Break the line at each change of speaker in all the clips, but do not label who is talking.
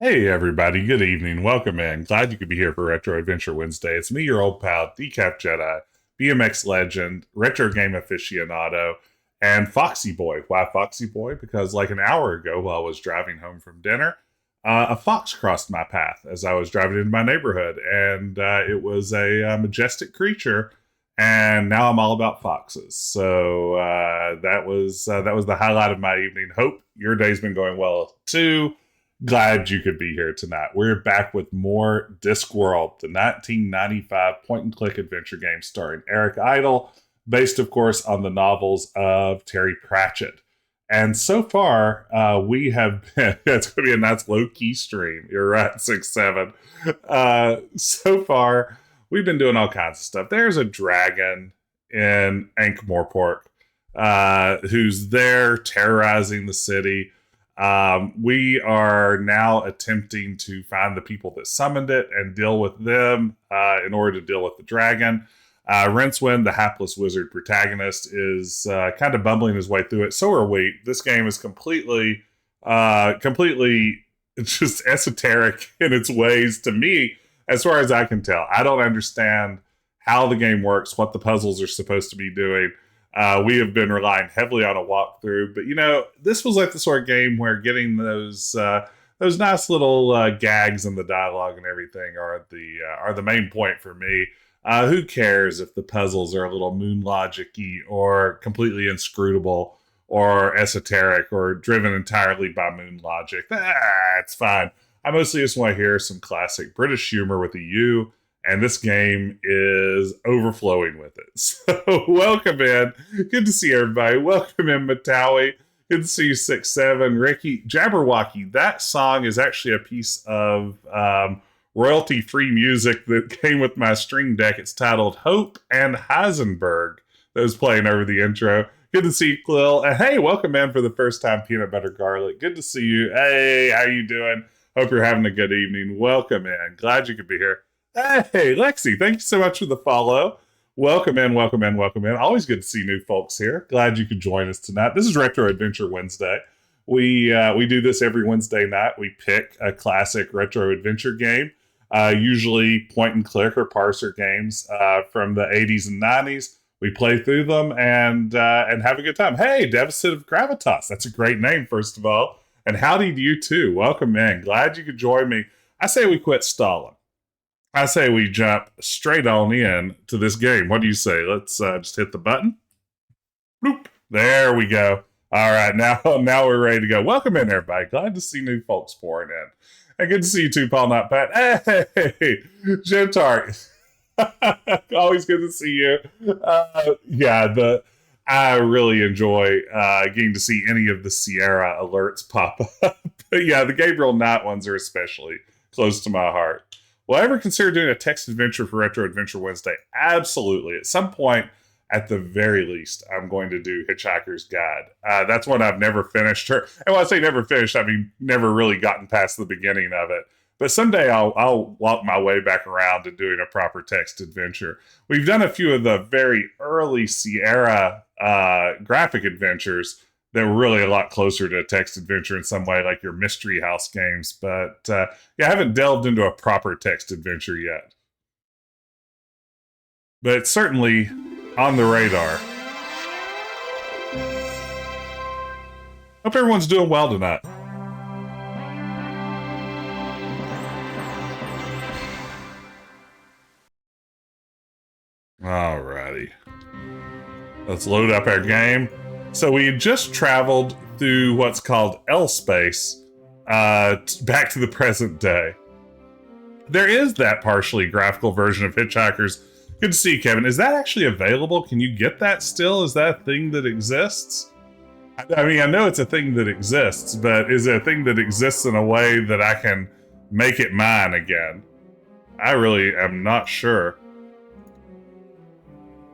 Hey everybody, good evening. Welcome in. Glad you could be here for Retro Adventure Wednesday. It's me, your old pal, Decaf Jedi, BMX legend, retro game aficionado, and Foxy Boy. Why Foxy Boy? Because like an hour ago while I was driving home from dinner, a fox crossed my path as I was driving into my neighborhood, and it was a majestic creature. And now I'm all about foxes. So that was the highlight of my evening. Hope your day's been going well too. Glad you could be here tonight. We're back with more Discworld, the 1995 point and click adventure game starring Eric Idle, based, of course, on the novels of Terry Pratchett. And so far, we have been, it's going to be a nice low key stream. You're right, 6-7. So far, we've been doing all kinds of stuff. There's a dragon in Ankh-Morpork who's there terrorizing the city. We are now attempting to find the people that summoned it and deal with them in order to deal with the dragon. Rincewind, the hapless wizard protagonist, is kind of bumbling his way through it. So are we. This game is completely just esoteric in its ways to me, as far as I can tell. I don't understand how the game works, what the puzzles are supposed to be doing. We have been relying heavily on a walkthrough, but this was like the sort of game where getting those nice little gags in the dialogue and everything are the main point for me. Who cares if the puzzles are a little moon logic-y or completely inscrutable or esoteric or driven entirely by moon logic? It's fine. I mostly just want to hear some classic British humor with a U. And this game is overflowing with it. So welcome in. Good to see everybody. Welcome in, Matawi. Good to see you, 6-7. Ricky, Jabberwocky. That song is actually a piece of royalty-free music that came with my string deck. It's titled Hope and Heisenberg. That was playing over the intro. Good to see you, Quill. And hey, welcome in for the first time, Peanut Butter Garlic. Good to see you. Hey, how you doing? Hope you're having a good evening. Welcome in. Glad you could be here. Hey, Lexi, thank you so much for the follow. Welcome in, welcome in, welcome in. Always good to see new folks here. Glad you could join us tonight. This is Retro Adventure Wednesday. We do this every Wednesday night. We pick a classic retro adventure game, usually point and click or parser games from the 80s and 90s. We play through them and have a good time. Hey, Deficit of Gravitas. That's a great name, first of all. And howdy to you too. Welcome in. Glad you could join me. I say we quit stalling. I say we jump straight on in to this game. What do you say? Let's just hit the button. Bloop. There we go. All right, now we're ready to go. Welcome in, everybody. Glad to see new folks pouring in. And good to see you too, Paul Not Pat. Hey, Jim Tart. Always good to see you. I really enjoy getting to see any of the Sierra alerts pop up. But yeah, the Gabriel Knight ones are especially close to my heart. Will I ever consider doing a text adventure for Retro Adventure Wednesday? Absolutely. At some point, at the very least, I'm going to do Hitchhiker's Guide. That's one I've never finished. And when I say never finished, I mean never really gotten past the beginning of it. But someday I'll walk my way back around to doing a proper text adventure. We've done a few of the very early Sierra graphic adventures that were really a lot closer to a text adventure in some way, like your Mystery House games. But I haven't delved into a proper text adventure yet. But it's certainly on the radar. Hope everyone's doing well tonight. Alrighty. Let's load up our game. So we had just traveled through what's called L space back to the present day. There is that partially graphical version of Hitchhikers. Good to see you, Kevin. Is that actually available? Can you get that still? Is that a thing that exists? I mean, I know it's a thing that exists, but is it a thing that exists in a way that I can make it mine again? I really am not sure.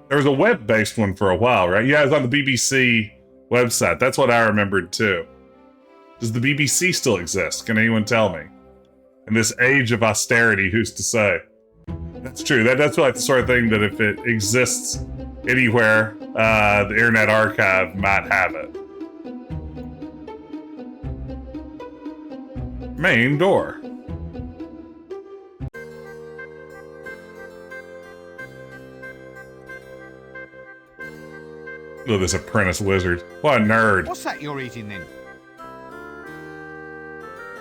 There was a web-based one for a while, right? Yeah, it was on the BBC website. That's what I remembered, too. Does the BBC still exist? Can anyone tell me? In this age of austerity, who's to say? That's true. That's like the sort of thing that if it exists anywhere, the Internet Archive might have it. Main door. Look at this apprentice wizard. What a nerd.
What's that you're eating then?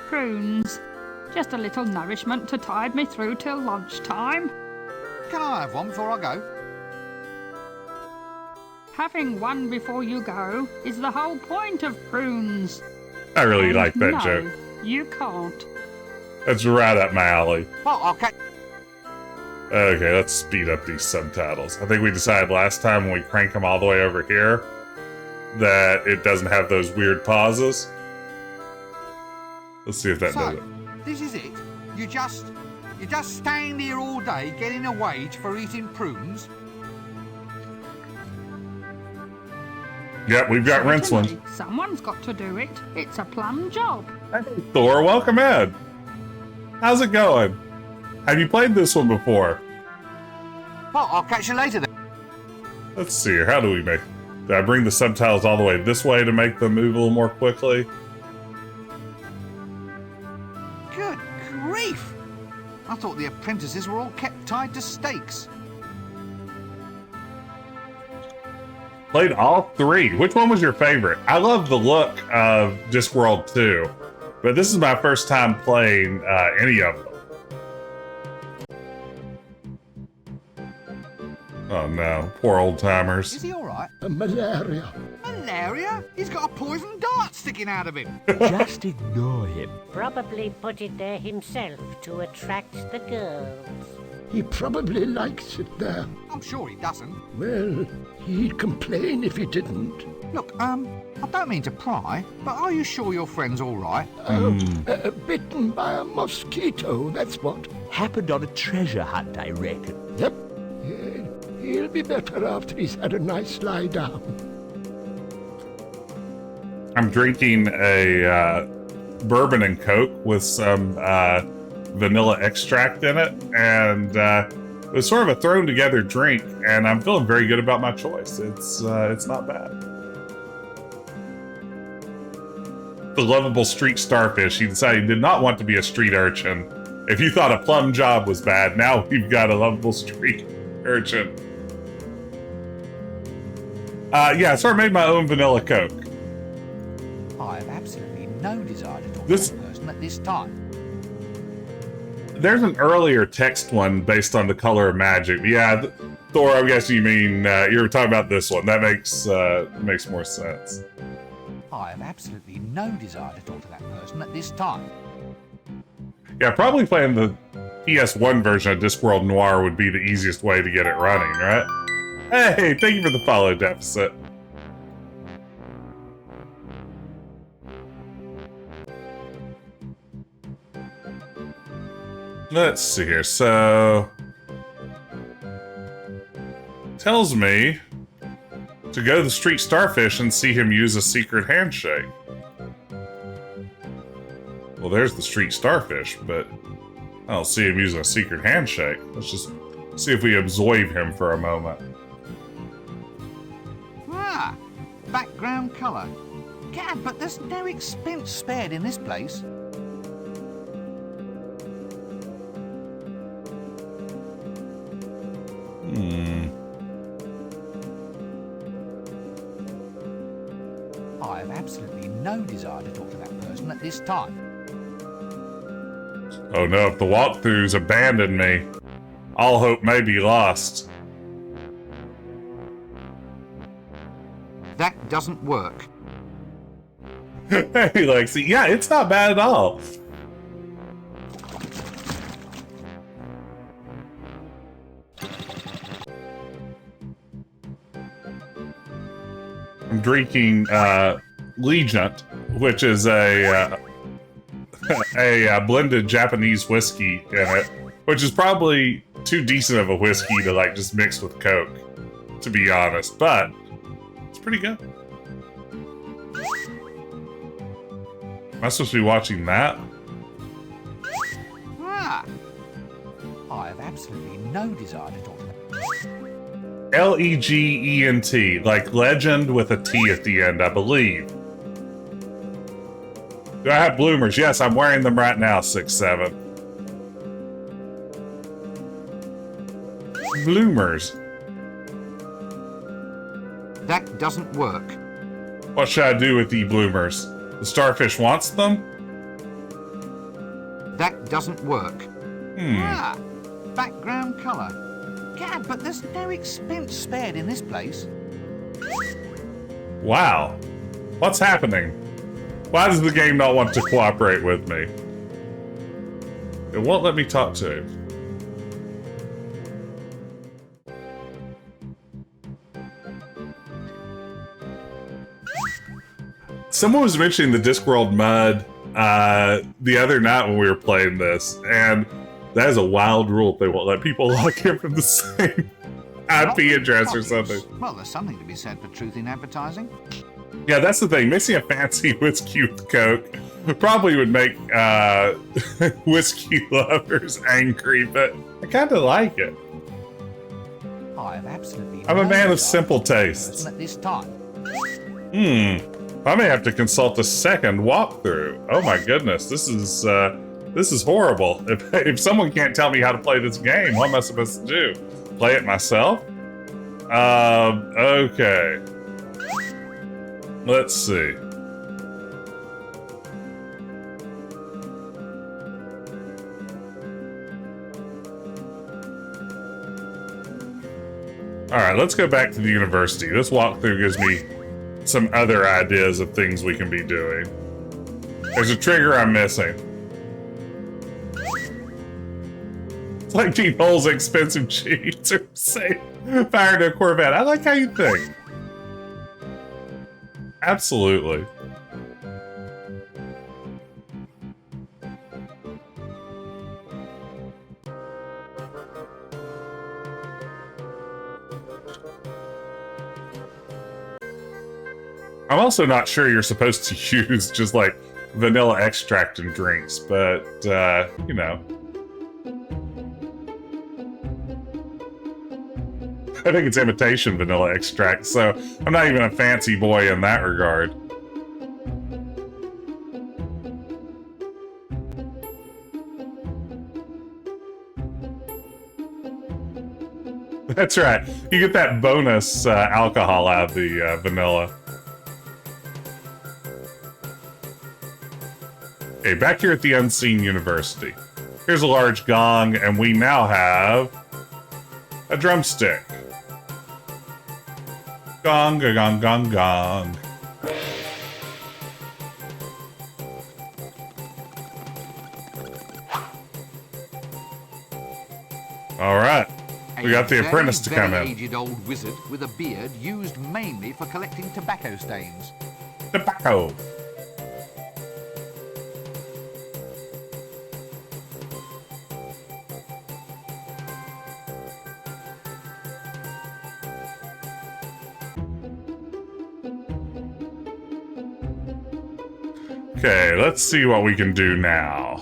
Prunes. Just a little nourishment to tide me through till lunchtime.
Can I have one before I go?
Having one before you go is the whole point of prunes.
I really
And
like that
no,
joke.
You can't.
That's right up my alley.
Well, I'll catch...
Okay, let's speed up these subtitles. I think we decided last time when we crank them all the way over here that it doesn't have those weird pauses. Let's see if that does it.
This is it? You just stand here all day getting a wage for eating prunes?
Yep, we've got
Certainly,
Rincewind.
Someone's got to do it. It's a plum job.
Hey, Thor, welcome in. How's it going? Have you played this one before?
Well, I'll catch you later then.
Let's see here. How do we make... Did I bring the subtitles all the way this way to make them move a little more quickly?
Good grief! I thought the apprentices were all kept tied to stakes.
Played all three. Which one was your favorite? I love the look of Discworld 2, but this is my first time playing any of them. Oh no, poor old timers.
Is he alright?
Malaria.
Malaria? He's got a poison dart sticking out of him.
Just ignore him.
Probably put it there himself to attract the girls.
He probably likes it there.
I'm sure he doesn't.
Well, he'd complain if he didn't.
Look, I don't mean to pry, but are you sure your friend's alright?
Bitten by a mosquito, that's what.
Happened on a treasure hunt, I reckon.
Yep. He'll be better after he's had a nice lie down.
I'm drinking a bourbon and Coke with some vanilla extract in it, and it was sort of a thrown together drink, and I'm feeling very good about my choice. It's not bad. The lovable street starfish. He decided he did not want to be a street urchin. If you thought a plum job was bad, now we've got a lovable street urchin. Yeah, so I made my own vanilla Coke.
I have absolutely no desire to talk
This-
to that person at this time.
There's an earlier text one based on the color of magic. Yeah, Thor, I guess you mean you were talking about this one. That makes more sense.
I have absolutely no desire to talk to that person at this time.
Yeah, probably playing the PS1 version of Discworld Noir would be the easiest way to get it running, right? Hey, thank you for the follow, Deficit. Let's see here. So, tells me to go to the street starfish and see him use a secret handshake. Well, there's the street starfish, but I don't see him using a secret handshake. Let's just see if we absorb him for a moment.
Ah, background colour. Gad, but there's no expense spared in this place. I have absolutely no desire to talk to that person at this time.
Oh no, if the walkthroughs abandon me, all hope may be lost.
That doesn't work.
Hey, Lexi. Yeah, it's not bad at all. I'm drinking Legent, which is a blended Japanese whiskey in it, which is probably too decent of a whiskey to like just mix with Coke, to be honest, but it's pretty good. Am I supposed to be watching that?
Ah, I have absolutely no desire to talk to that.
Legent, like legend with a T at the end, I believe. Do I have bloomers? Yes, I'm wearing them right now, 6-7. Bloomers.
That doesn't work.
What should I do with the bloomers? The starfish wants them?
That doesn't work.
Hmm.
Background colour. Gad, but there's no expense spared in this place.
Wow. What's happening? Why does the game not want to cooperate with me? It won't let me talk to him. Someone was mentioning the Discworld mud the other night when we were playing this, and that is a wild rule. They won't let people log in from the same IP address or something.
Well, there's something to be said for truth in advertising.
Yeah, that's the thing. Mixing a fancy whiskey with Coke probably would make whiskey lovers angry, but I kind of like it.
I've absolutely
I'm a man
no
of simple tastes.
at this time.
I may have to consult a second walkthrough. Oh my goodness, this is horrible. If someone can't tell me how to play this game, what am I supposed to do? Play it myself? Okay. Let's see. Alright, let's go back to the university. This walkthrough gives me some other ideas of things we can be doing. There's a trigger I'm missing. It's like Gene Hole's expensive cheats or say fired a Corvette. I like how you think. Absolutely. I'm also not sure you're supposed to use just like vanilla extract in drinks, but you know. I think it's imitation vanilla extract, so I'm not even a fancy boy in that regard. That's right. You get that bonus alcohol out of the vanilla. Okay, back here at the Unseen University. Here's a large gong, and we now have a drumstick. Gong, gong, gong, gong. All right, we got the apprentice to come in.
Aged old wizard with a beard used mainly for collecting tobacco stains.
Tobacco. Okay, let's see what we can do now.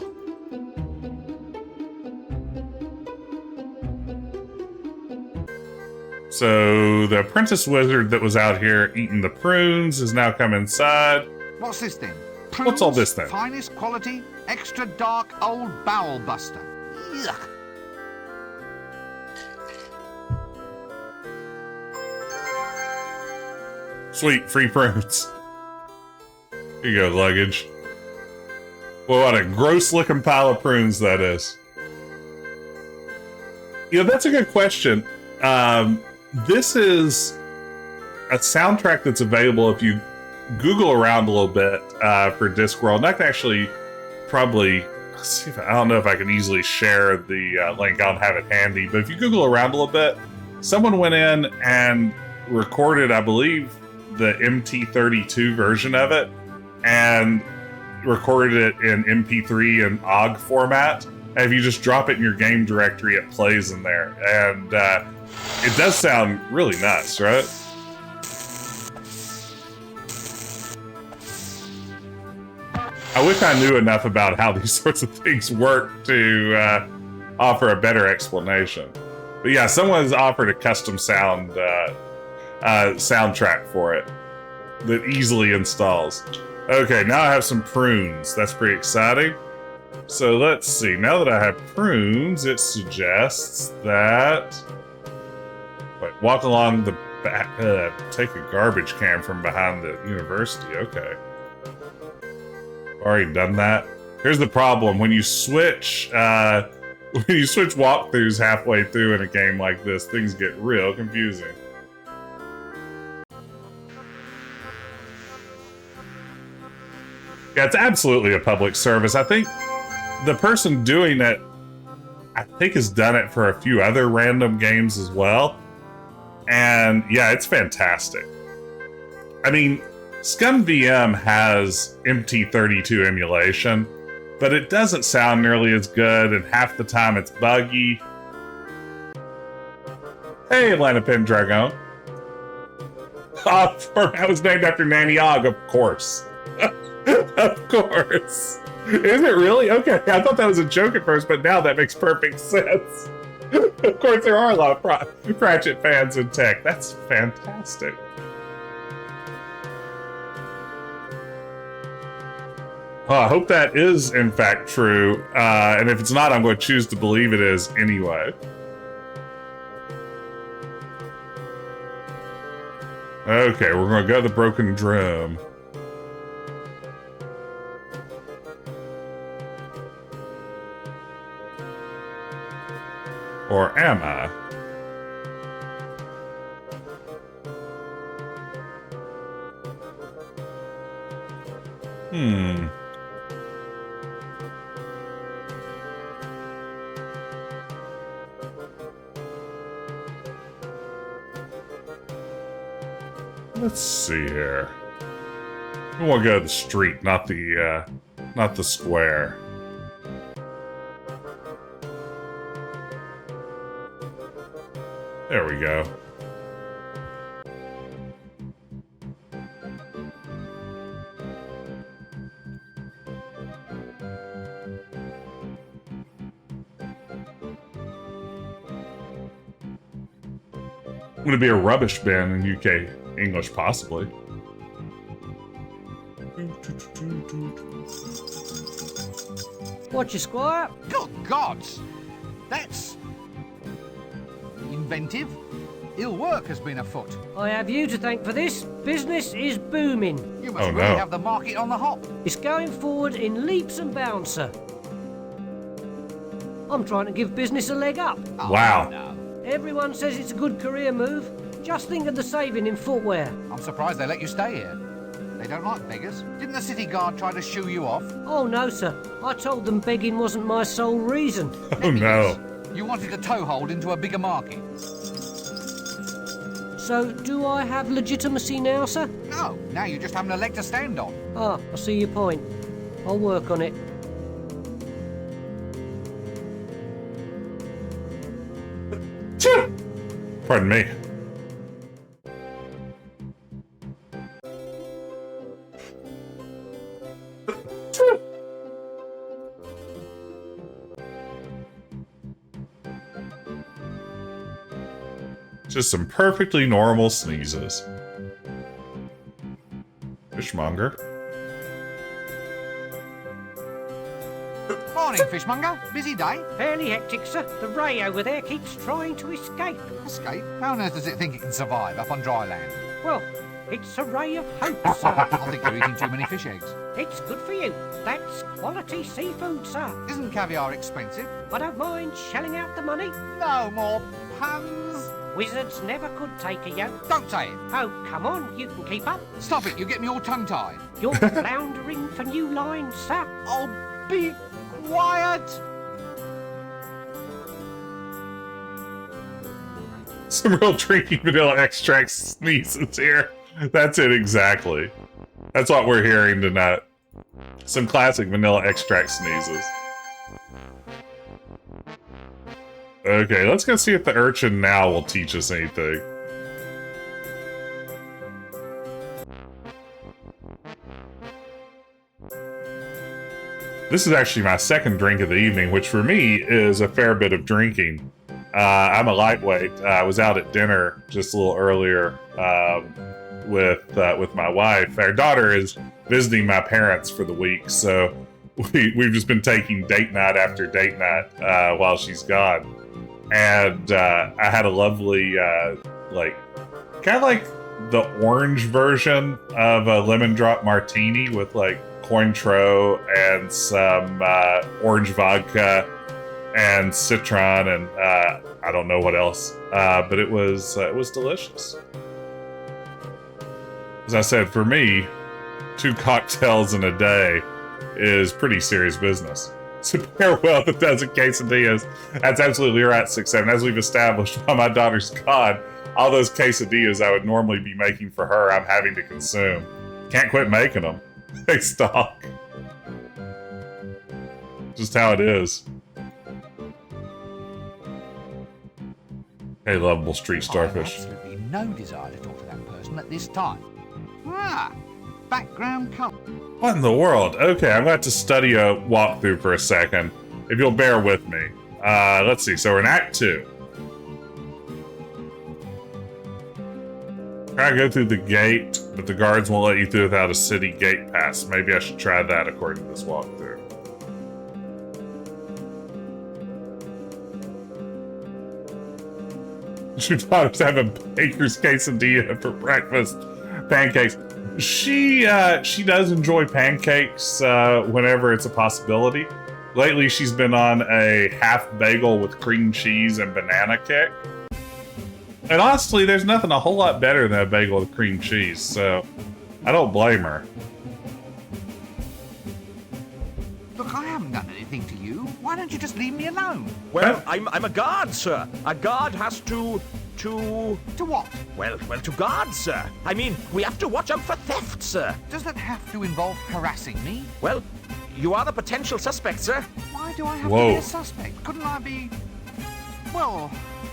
So, the apprentice wizard that was out here eating the prunes has now come inside.
What's this then?
What's all this then?
Finest quality, extra dark old bowel buster. Yuck.
Sweet, free prunes. Here you go, luggage. Well, what a gross-looking pile of prunes that is. You know, that's a good question. This is a soundtrack that's available if you Google around a little bit for Discworld. And I can actually probably see if I don't know if I can easily share the link. I don't have it handy, but if you Google around a little bit, someone went in and recorded, I believe, the MT32 version of it, and recorded it in MP3 and OGG format. And if you just drop it in your game directory, it plays in there. And it does sound really nice, right? I wish I knew enough about how these sorts of things work to offer a better explanation. But yeah, someone has offered a custom soundtrack for it that easily installs. Okay, now I have some prunes. That's pretty exciting. So let's see. Now that I have prunes, it suggests that... Wait, walk along the back... take a garbage can from behind the university. Okay. Already done that. Here's the problem. When you switch... when you switch walkthroughs halfway through in a game like this, things get real confusing. Yeah, it's absolutely a public service. I think the person doing it, has done it for a few other random games as well. And yeah, it's fantastic. I mean, ScumVM has MT32 emulation, but it doesn't sound nearly as good, and half the time it's buggy. Hey, Atlanta Pendragon. That was named after Nanny Ogg, of course. Of course. Is it really? Okay, I thought that was a joke at first, but now that makes perfect sense. Of course, there are a lot of Pratchett fans in tech. That's fantastic. Oh, I hope that is, in fact, true. And if it's not, I'm going to choose to believe it is anyway. Okay, we're going to go to the Broken Drum. Or am I? Let's see here. We want to go to the street, not the square. There we go. I'm gonna be a rubbish bin in UK English, possibly.
Watch your squire.
Good gods! That's... inventive. Ill work has been afoot.
I have you to thank for this. Business is booming.
You must really have the market on the hop.
It's going forward in leaps and bounds, sir. I'm trying to give business a leg up.
Oh,
wow.
No.
Everyone says it's a good career move. Just think of the saving in footwear.
I'm surprised they let you stay here. They don't like beggars. Didn't the city guard try to shoo you off?
Oh, no, sir. I told them begging wasn't my sole reason.
Oh, no.
You wanted a toehold into a bigger market.
So, do I have legitimacy now, sir?
No, now you just haven't a leg to stand on.
Ah, I see your point. I'll work on it.
Pardon me. Just some perfectly normal sneezes. Fishmonger.
Morning, fishmonger. Busy day?
Fairly hectic, sir. The ray over there keeps trying to escape.
Escape? How on earth does it think it can survive up on dry land?
Well, it's a ray of hope, sir.
I think you're eating too many fish eggs.
It's good for you. That's quality seafood, sir.
Isn't caviar expensive?
I don't mind shelling out the money.
No more puns.
Wizards never could take a yoke.
Don't say it.
Oh, come on, you can keep up.
Stop it, you get me all tongue-tied.
You're floundering for new lines, sir.
Oh, be quiet.
Some real drinking vanilla extract sneezes here. That's it exactly. That's what we're hearing tonight. Some classic vanilla extract sneezes. Okay, let's go see if the urchin now will teach us anything. This is actually my second drink of the evening, which for me is a fair bit of drinking. I'm a lightweight. I was out at dinner just a little earlier with my wife. Our daughter is visiting my parents for the week, so we've just been taking date night after date night while she's gone. And I had a lovely, like, kind of like the orange version of a lemon drop martini with like Cointreau and some orange vodka and citron and I don't know what else, but it was delicious. As I said, for me, 2 cocktails in a day is pretty serious business. So pair well with a dozen quesadillas. That's absolutely right, 6-7. As we've established, while my daughter's gone, all those quesadillas I would normally be making for her, I'm having to consume. Can't quit making them. They stalk. Just how it is. Hey, lovable street starfish.
I have absolutely no desire to talk to that person at this time. Ah, background colour.
What in the world? Okay, I'm going to have to study a walkthrough for a second, if you'll bear with me. Let's see, so we're in Act 2. Try to go through the gate, but the guards won't let you through without a city gate pass. Maybe I should try that according to this walkthrough. Your daughter's having baker's quesadilla for breakfast. Pancakes. She does enjoy pancakes whenever it's a possibility. Lately, she's been on a half bagel with cream cheese and banana kick. And honestly, there's nothing a whole lot better than a bagel with cream cheese, so I don't blame her.
Look, I haven't done anything to you. Why don't you just leave me alone?
Well, I'm a guard, sir. A guard has to
To what?
Well, to guard, sir. I mean, we have to watch out for theft, sir.
Does that have to involve harassing me?
Well, you are the potential suspect, sir.
Why do I have
Whoa.
to be a suspect? Couldn't I be, well,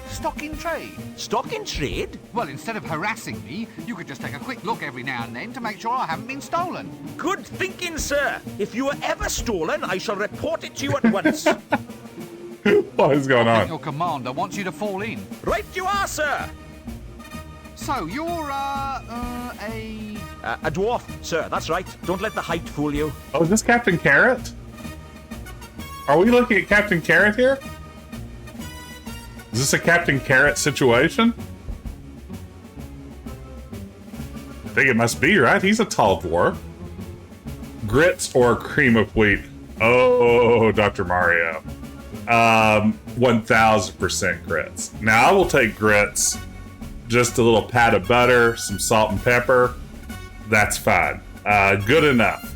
stock in trade?
Stock in trade?
Well, instead of harassing me, you could just take a quick look every now and then to make sure I haven't been stolen.
Good thinking, sir. If you are ever stolen, I shall report it to you at once.
What is going on?
Your commander wants you to fall in.
Right you are, sir.
So, you're, a
A dwarf, sir. That's right. Don't let the height fool you.
Oh, is this Captain Carrot? Are we looking at Captain Carrot here? Is this a Captain Carrot situation? I think it must be, right? He's a tall dwarf. Grits or cream of wheat? Oh, Dr. Mario. 1000% grits. Now, I will take grits. Just a little pat of butter, some salt and pepper. That's fine. Good enough.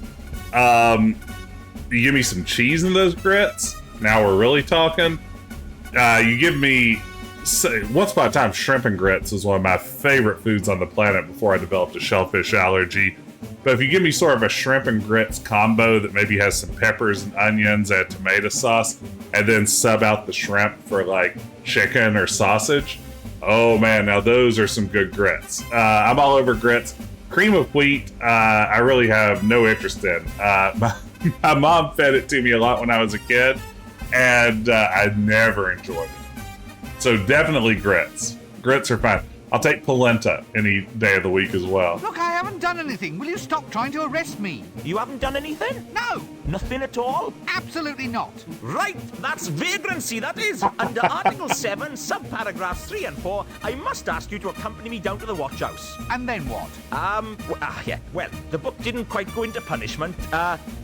You give me some cheese in those grits. Now we're really talking. You give me... Once upon a time, shrimp and grits was one of my favorite foods on the planet before I developed a shellfish allergy. But if you give me sort of a shrimp and grits combo that maybe has some peppers and onions and tomato sauce, and then sub out the shrimp for like chicken or sausage, oh man, now those are some good grits. I'm all over grits. Cream of wheat, I really have no interest in. My mom fed it to me a lot when I was a kid, and I never enjoyed it. So definitely grits. Grits are fine. I'll take polenta any day of the week as well.
Look, I haven't done anything. Will you stop trying to arrest me?
You haven't done anything?
No,
Nothing at all?
absolutely not.
Right, that's vagrancy, that is. Under Article 7, subparagraphs 3 and 4, I must ask you to accompany me down to the watch house.
And then what?
Yeah, well, the book didn't quite go into punishment,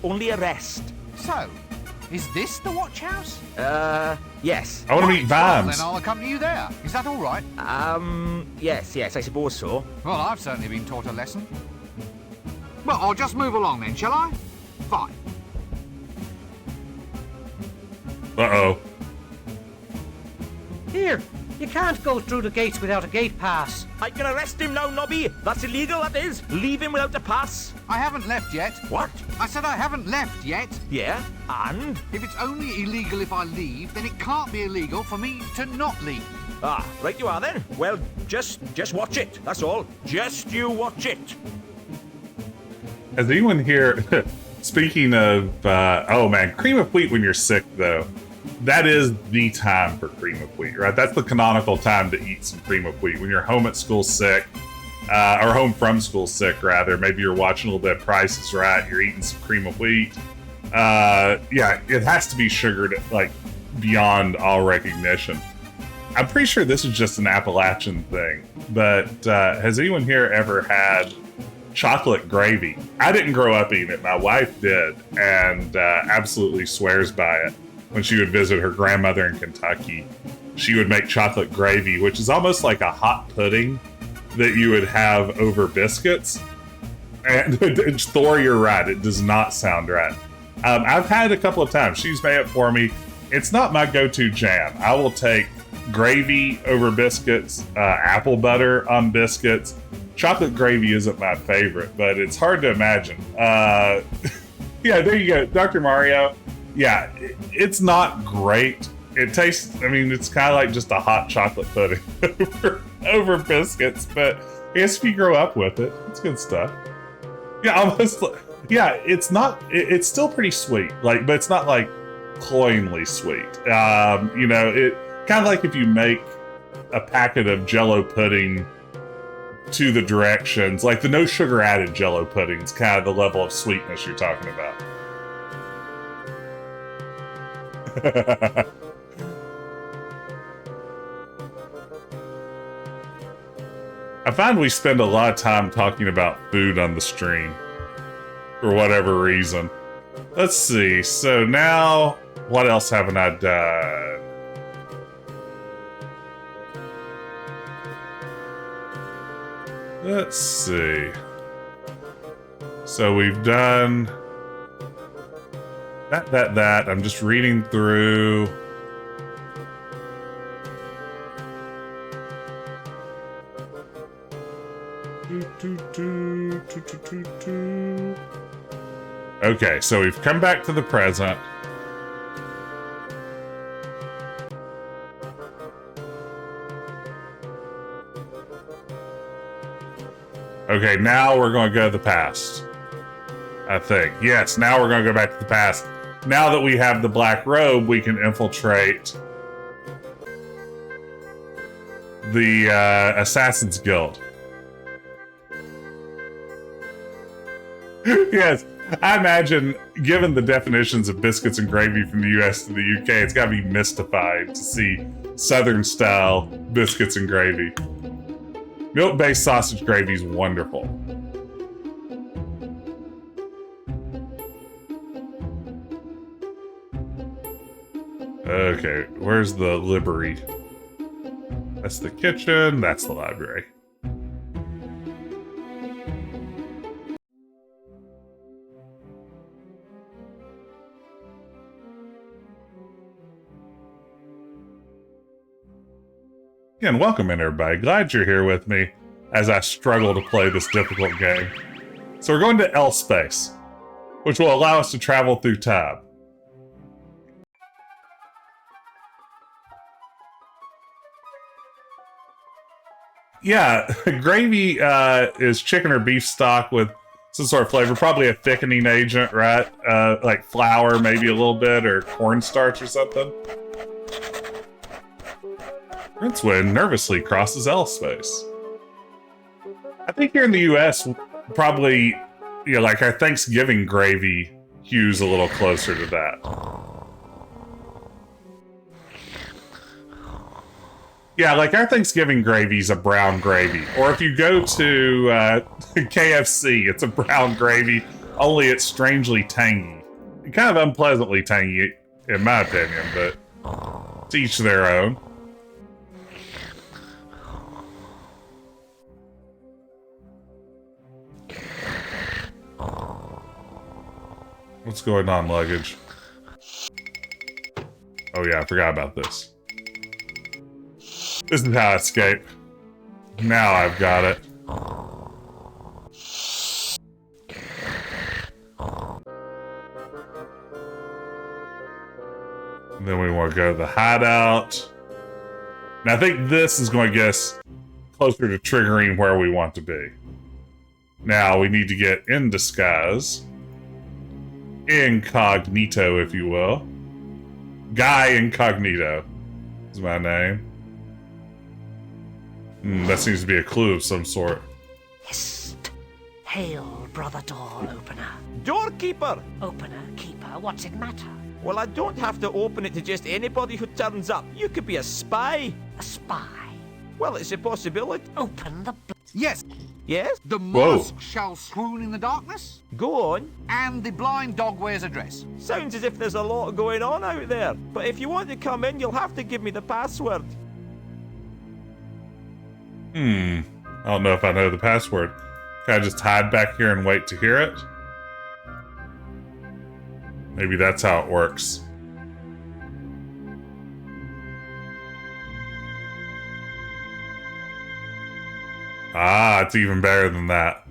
only arrest.
So, is this the watch house?
Yes.
I want to meet
Well,
Vimes.
then I'll accompany you there. Is that all right?
Yes, I suppose so.
Well, I've certainly been taught a lesson. Well, I'll just move along then, shall I? Fine.
Uh-oh.
Here, you can't go through the gates without a gate pass.
I can arrest him now, Nobby. That's illegal, that is. Leave him without a pass.
I haven't left yet.
What?
I said I haven't left yet.
Yeah, and?
If it's only illegal if I leave, then it can't be illegal for me to not leave.
Ah, right you are then. Well, just watch it, that's all. Just you watch it.
Has anyone here... Speaking of... oh man, cream of wheat when you're sick, though. That is the time for cream of wheat, right? That's the canonical time to eat some cream of wheat. When you're home at school sick, or home from school sick, rather. Maybe you're watching a little bit of Price is Right, you're eating some cream of wheat. Yeah, it has to be sugared, like, beyond all recognition. I'm pretty sure this is just an Appalachian thing, but has anyone here ever had chocolate gravy? I didn't grow up eating it. My wife did, and absolutely swears by it. When she would visit her grandmother in Kentucky, she would make chocolate gravy, which is almost like a hot pudding that you would have over biscuits. And Thor, you're right. It does not sound right. I've had it a couple of times. She's made it for me. It's not my go-to jam. I will take gravy over biscuits, apple butter on biscuits. Chocolate gravy isn't my favorite, but it's hard to imagine. Yeah, there you go. Dr. Mario. Yeah, it's not great. It tastes, I mean, it's kind of like just a hot chocolate pudding over biscuits, but I guess if you grow up with it, it's good stuff. Yeah, almost, yeah, it's not, it's still pretty sweet, like, but it's not like cloyingly sweet. You know, it kind of like if you make a packet of Jell-O pudding to the directions, like the no sugar added Jell-O pudding is kind of the level of sweetness you're talking about. I find we spend a lot of time talking about food on the stream for whatever reason. Let's see. So now, what else haven't I done? Let's see. So we've done that. I'm just reading through. Okay, so we've come back to the present. Okay, now we're going to go to the past. I think. Yes, now we're going to go back to the past. Now that we have the black robe, we can infiltrate the Assassin's Guild. Yes, I imagine, given the definitions of biscuits and gravy from the US to the UK, it's got to be mystifying to see Southern-style biscuits and gravy. Milk-based sausage gravy is wonderful. Okay, where's the library? That's the kitchen, that's the library. Again, welcome in, everybody. Glad you're here with me as I struggle to play this difficult game. So we're going to L space, which will allow us to travel through time. Yeah, gravy is chicken or beef stock with some sort of flavor, probably a thickening agent, right? Like flour, maybe a little bit, or cornstarch or something. Rincewind nervously crosses L space. I think here in the US, probably, you know, like our Thanksgiving gravy hews a little closer to that. Yeah, like our Thanksgiving gravy's a brown gravy. Or if you go to KFC, it's a brown gravy, only it's strangely tangy. Kind of unpleasantly tangy, in my opinion, but to each their own. What's going on, luggage? Oh yeah, I forgot about this. This is how I escape. Now I've got it. And then we want to go to the hideout. And I think this is going to get us closer to triggering where we want to be. Now we need to get in disguise. Incognito, if you will. Guy Incognito is my name. That seems to be a clue of some sort.
Hist. Hail, brother door opener.
Doorkeeper!
Opener, keeper, what's it matter?
Well, I don't have to open it to just anybody who turns up. You could be a spy.
A spy.
Well, it's a possibility.
Open the
Yes,
Yes?
the mollusk shall swoon in the darkness,
Go on.
and the blind dog wears a dress.
Sounds as if there's a lot going on out there. But if you want to come in, you'll have to give me the password.
I don't know if I know the password. Can I just hide back here and wait to hear it? Maybe that's how it works. Ah, it's even better than that.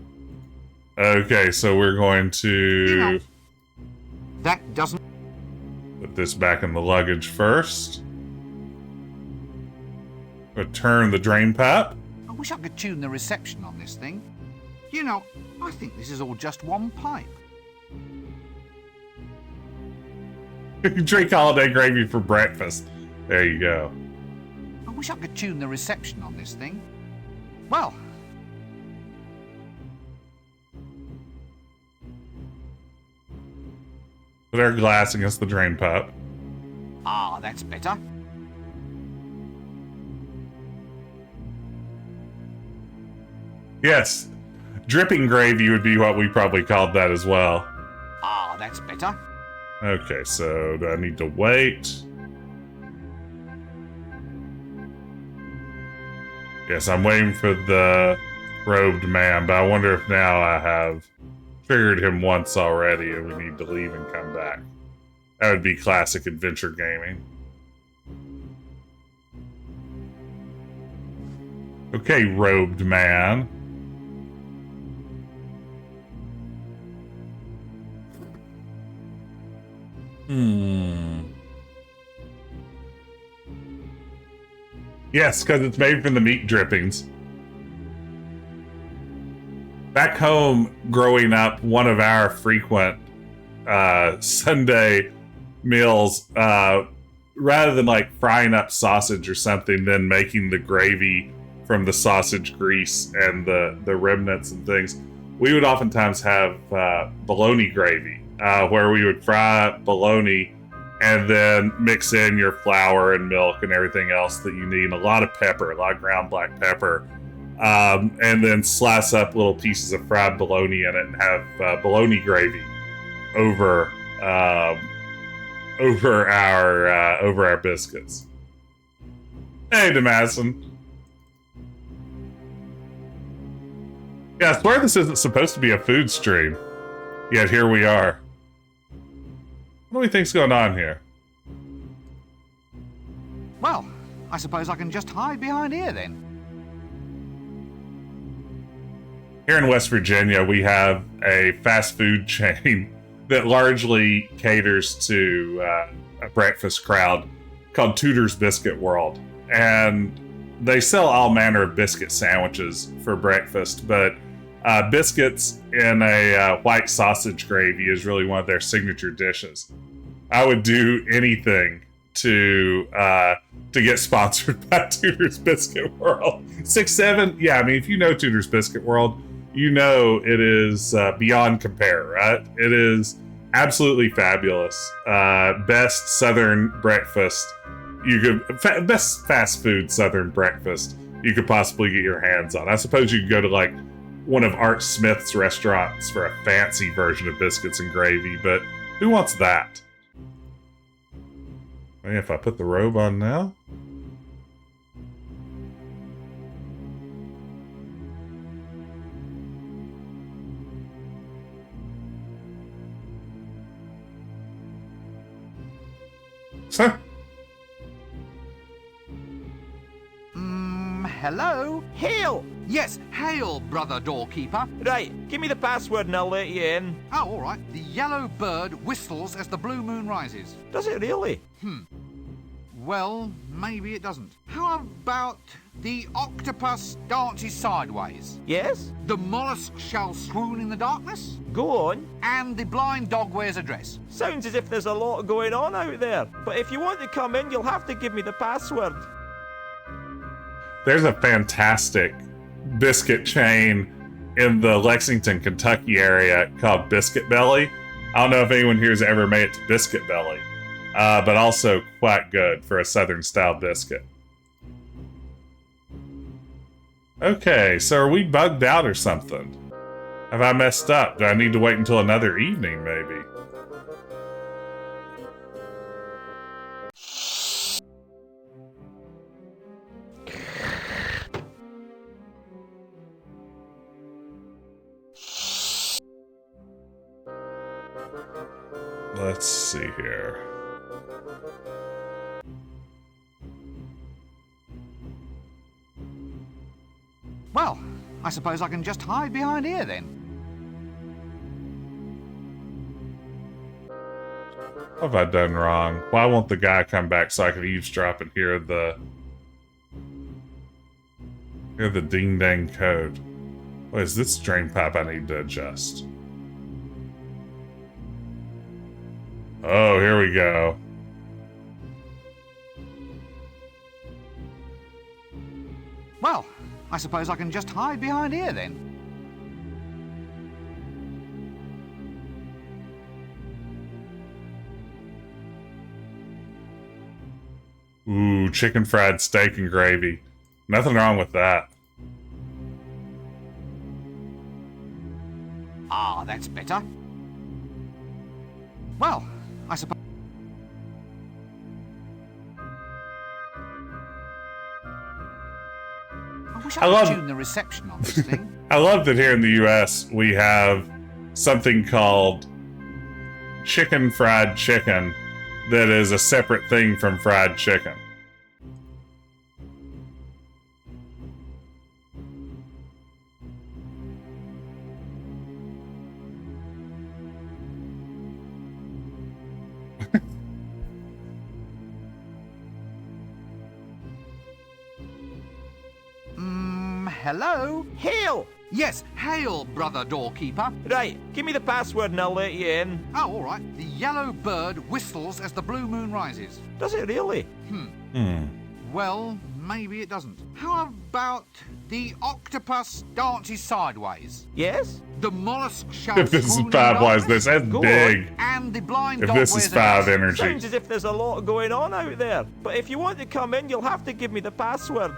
Okay, so we're going to
That doesn't...
put this back in the luggage first. Turn the drain pipe.
I wish I could tune the reception on this thing. You know, I think this is all just one pipe.
Drink holiday gravy for breakfast. There you go.
I wish I could tune the reception on this thing. Well,
Put our glass against the drain pipe.
that's better.
Yes, dripping gravy would be what we probably called that as well.
That's better.
Okay, so do I need to wait? Yes, I'm waiting for the robed man, but I wonder if now I have triggered him once already and we need to leave and come back. That would be classic adventure gaming. Okay, robed man. Yes, because it's made from the meat drippings. Back home, growing up, one of our frequent Sunday meals, rather than like frying up sausage or something, then making the gravy from the sausage grease and the remnants and things, we would oftentimes have bologna gravy, where we would fry up bologna and then mix in your flour and milk and everything else that you need, and a lot of pepper, a lot of ground black pepper, and then slice up little pieces of fried bologna in it and have bologna gravy over our biscuits. Hey, Damascen. Yeah, I swear this isn't supposed to be a food stream, yet here we are. What do we think's going on here?
Well, I suppose I can just hide behind here then.
Here in West Virginia, we have a fast food chain that largely caters to a breakfast crowd called Tudor's Biscuit World. And they sell all manner of biscuit sandwiches for breakfast, but biscuits in a white sausage gravy is really one of their signature dishes. I would do anything to get sponsored by Tudor's Biscuit World. 6-7, yeah, I mean, if you know Tudor's Biscuit World, you know it is beyond compare, right? It is absolutely fabulous. Best Southern breakfast best fast food Southern breakfast you could possibly get your hands on. I suppose you could go to like one of Art Smith's restaurants for a fancy version of biscuits and gravy, but who wants that? Hey, if I put the robe on now? Huh?
Hello?
Hail!
Yes, hail, brother doorkeeper.
Right, give me the password and I'll let you in.
Oh, all right. The yellow bird whistles as the blue moon rises.
Does it really?
Well, maybe it doesn't. How about the octopus dances sideways?
Yes?
The mollusk shall swoon in the darkness?
Go on.
And the blind dog wears a dress.
Sounds as if there's a lot going on out there. But if you want to come in, you'll have to give me the password.
There's a fantastic biscuit chain in the Lexington, Kentucky area called Biscuit Belly. I don't know if anyone here has ever made it to Biscuit Belly, but also quite good for a Southern style biscuit. Okay, so are we bugged out or something? Have I messed up? Do I need to wait until another evening, maybe? Let's see here.
Well, I suppose I can just hide behind here then.
What have I done wrong? Why won't the guy come back so I can eavesdrop and hear the ding-dang code? What is this drain pipe I need to adjust? Oh, here we go.
Well, I suppose I can just hide behind here then.
Ooh, chicken fried steak and gravy. Nothing wrong with that.
Ah, that's better. Well, I suppose... I wish I could tune the reception on this thing.
I love that here in the US we have something called chicken fried chicken that is a separate thing from fried chicken.
Hello?
Hail!
Yes, hail, brother doorkeeper.
Right, give me the password and I'll let you in.
Oh, all right. The yellow bird whistles as the blue moon rises.
Does it really?
Well, maybe it doesn't. How about the octopus dances sideways?
Yes?
The mollusk shouts...
If this is 5, why is this? That's
Go
big.
And the blind
If
dog
this
wears
is
a
5
vest.
energy.
Sounds as if there's a lot going on out there. But if you want to come in, you'll have to give me the password.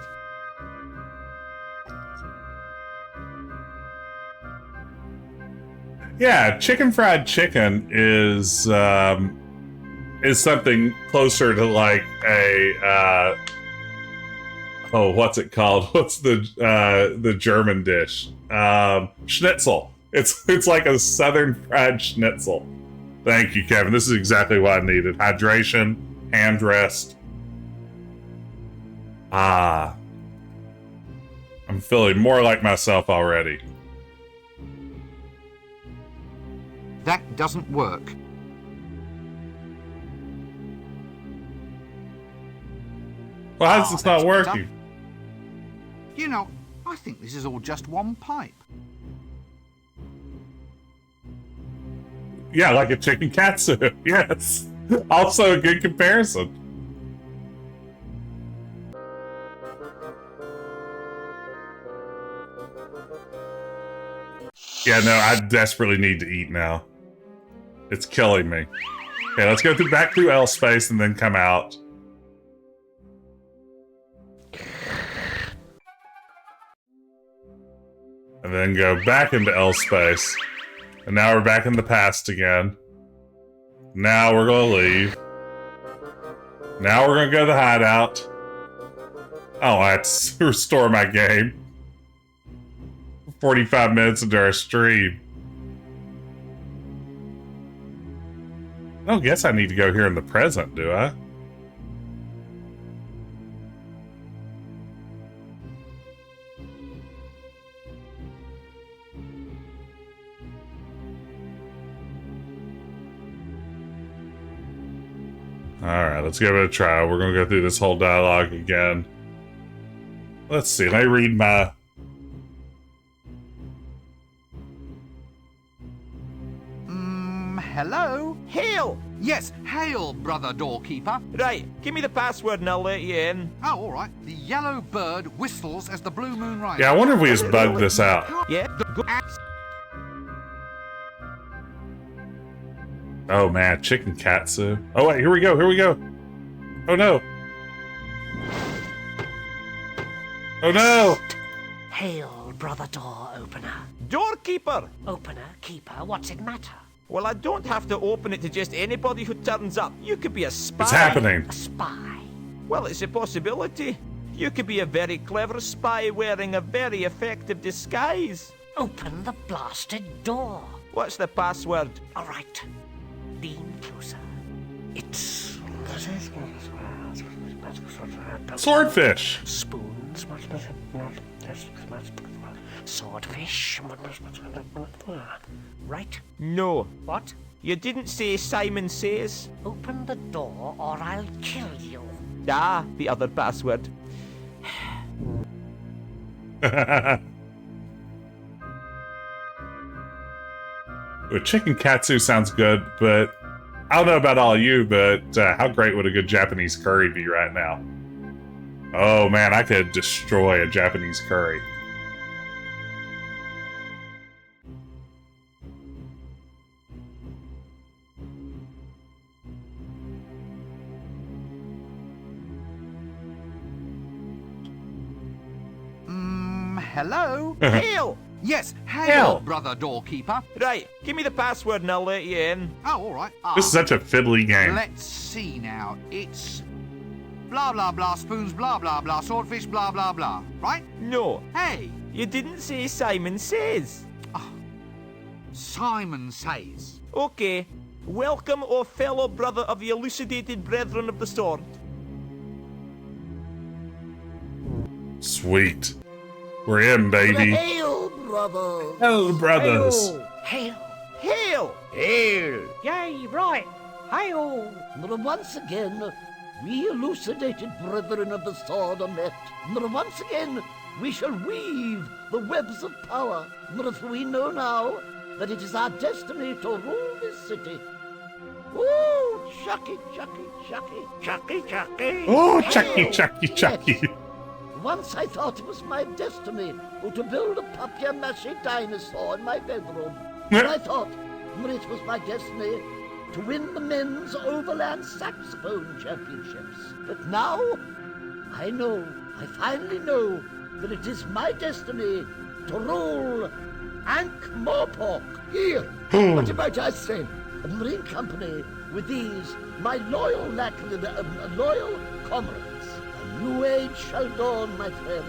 Yeah, chicken fried chicken is something closer to like a what's it called? What's the German dish? Schnitzel. It's like a southern fried schnitzel. Thank you, Kevin. This is exactly what I needed. Hydration, hand rest. I'm feeling more like myself already.
That doesn't work.
Well, how does this not
that's
working?
better. You know, I think this is all just one pipe.
Yeah, like a chicken katsu. Yes. Also a good comparison. Yeah, no, I desperately need to eat now. It's killing me. Okay, let's go back through L space and then come out. And then go back into L space. And now we're back in the past again. Now we're gonna leave. Now we're gonna go to the hideout. Oh, I have to restore my game. 45 minutes into our stream. I don't guess I need to go here in the present, do I? Alright, let's give it a try. We're gonna go through this whole dialogue again. Let's see, let me read my...
Hello?
Hail!
Yes, hail, brother doorkeeper.
Right, give me the password and I'll let you in.
Oh, all right. The yellow bird whistles as the blue moon rises.
Yeah, I wonder if we just bugged this out.
Yeah?
Oh man, chicken katsu. Oh wait, here we go, here we go. Oh no. Oh no!
Hail, brother door opener.
Doorkeeper!
Opener, keeper, what's it matter?
Well, I don't have to open it to just anybody who turns up. You could be a spy.
It's happening.
A spy.
Well, it's a possibility. You could be a very clever spy wearing a very effective disguise.
Open the blasted door.
What's the password?
All right. Lean closer. It's...
Swordfish.
Spoons. Swordfish. Right?
No.
What?
You didn't say Simon Says.
Open the door or I'll kill you.
Ah, the other password.
Chicken katsu sounds good, but I don't know about all you, but how great would a good Japanese curry be right now? Oh man, I could destroy a Japanese curry.
Hello?
Hail!
Yes, hail,
Hail.
brother doorkeeper.
Right, give me the password and I'll let you in.
Oh, all right.
This is such a fiddly game.
Let's see now. It's blah, blah, blah, spoons, blah, blah, blah, swordfish, blah, blah, blah. Right?
No,
Hey,
you didn't say Simon Says.
Simon Says.
Okay, welcome, O fellow brother of the elucidated brethren of the sword.
Sweet. We're in, baby.
Hail, brothers!
Hello, brothers.
Hail.
Hail!
Hail!
Yay, right. Hail.
Once again, we elucidated brethren of the sword are met. Once again, we shall weave the webs of power. For we know now that it is our destiny to rule this city. Ooh, chucky, chucky, chucky, chucky, chucky.
Oh, Chucky, Chucky, Chucky.
Yes. Once I thought it was my destiny to build a papier-mâché dinosaur in my bedroom. And I thought it was my destiny to win the men's overland saxophone championships. But now, I finally know that it is my destiny to rule Ankh-Morpork. Here, what about I say? A marine company with these, my loyal loyal comrades. A new age shall dawn, my friends.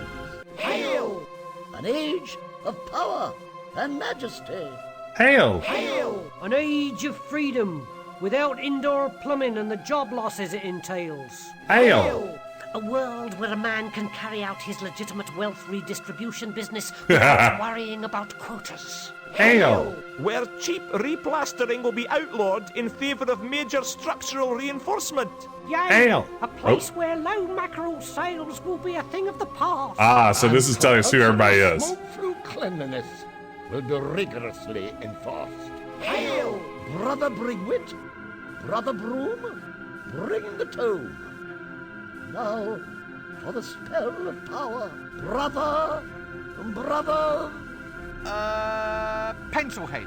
Hail! An age of power and majesty.
Hail.
Hail. An age of freedom without indoor plumbing and the job losses it entails.
Hail.
A world where a man can carry out his legitimate wealth redistribution business without worrying about quotas.
Hail.
Where cheap replastering will be outlawed in favour of major structural reinforcement.
Yay!
Hail.
A place where low mackerel sales will be a thing of the past.
Ah, so this is telling us who everybody is.
Smoke-through cleanliness will be rigorously enforced.
Hail!
Brother Brigwit, Brother Broom, bring the tome. Now, for the spell of power. Brother,
Pencilhead.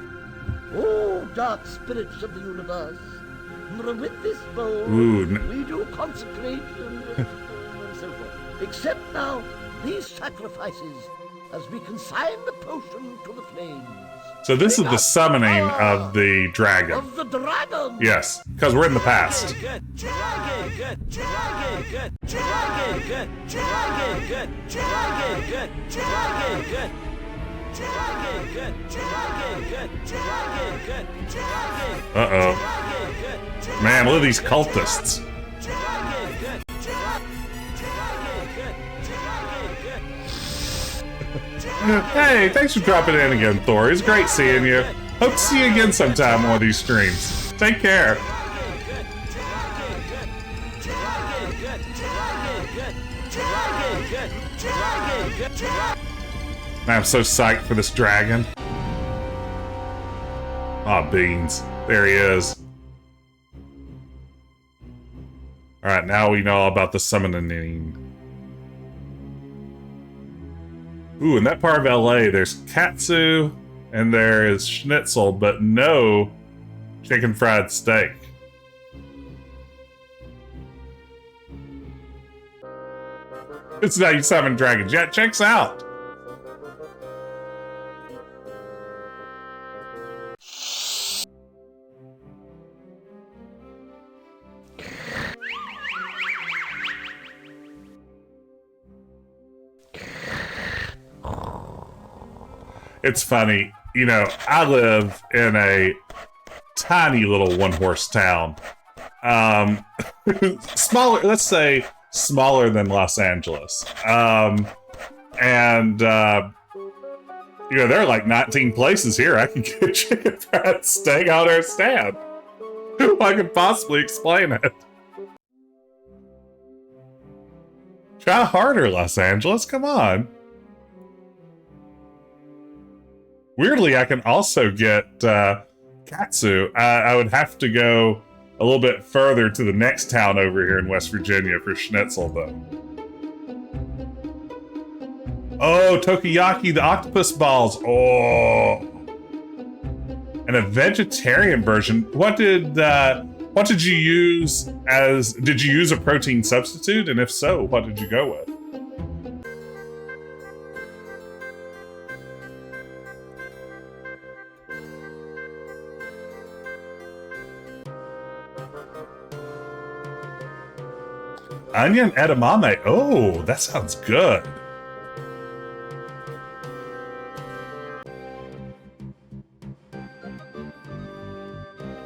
oh, dark spirits of the universe. With this bowl,
Ooh,
we do consecration and so forth. Except now, these sacrifices, as we consign the potion to the flames.
So this is the summoning of the dragon.
Of the dragon!
Yes, because we're in the past.
Good, dragon, good, dragon, good, dragon, good, dragon, good, dragon, good, dragon, good. Dragon, good, dragon, good, dragon, good, dragon,
Uh-oh.
dragon, good,
Man, look at these cultists.
dragon, good, dragon, good, dragon, good.
Hey, thanks for dropping in again, Thor. It's great seeing you. Hope to see you again sometime on one of these streams. Take care. Man, I'm so psyched for this dragon. Aw, beans. There he is. Alright, now we know all about the summoning. Ooh, in that part of LA, there's katsu and there is schnitzel, but no chicken fried steak. It's how you summon dragons. Yeah, checks out. It's funny, you know, I live in a tiny little one-horse town. Smaller, let's say smaller than Los Angeles. And you know, there are like 19 places here I can get chicken fried steak. I don't understand. I could possibly explain it. Try harder, Los Angeles. Come on. Weirdly, I can also get katsu. I would have to go a little bit further to the next town over here in West Virginia for schnitzel, though. Oh, takoyaki, the octopus balls. Oh, and a vegetarian version. What did you use as? Did you use a protein substitute? And if so, what did you go with? Onion edamame. Oh, that sounds good.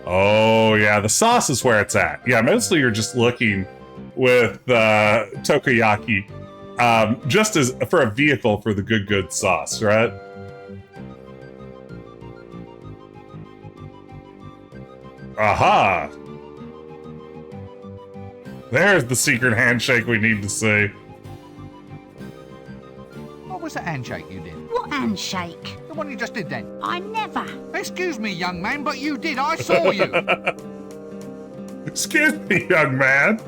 Oh, yeah, the sauce is where it's at. Yeah, mostly you're just looking with takoyaki just as for a vehicle for the good sauce, right? Aha! There's the secret handshake we need to see.
What was the handshake you did?
What handshake?
The one you just did then?
I never.
Excuse me, young man, but you did. I saw you.
Excuse me, young man.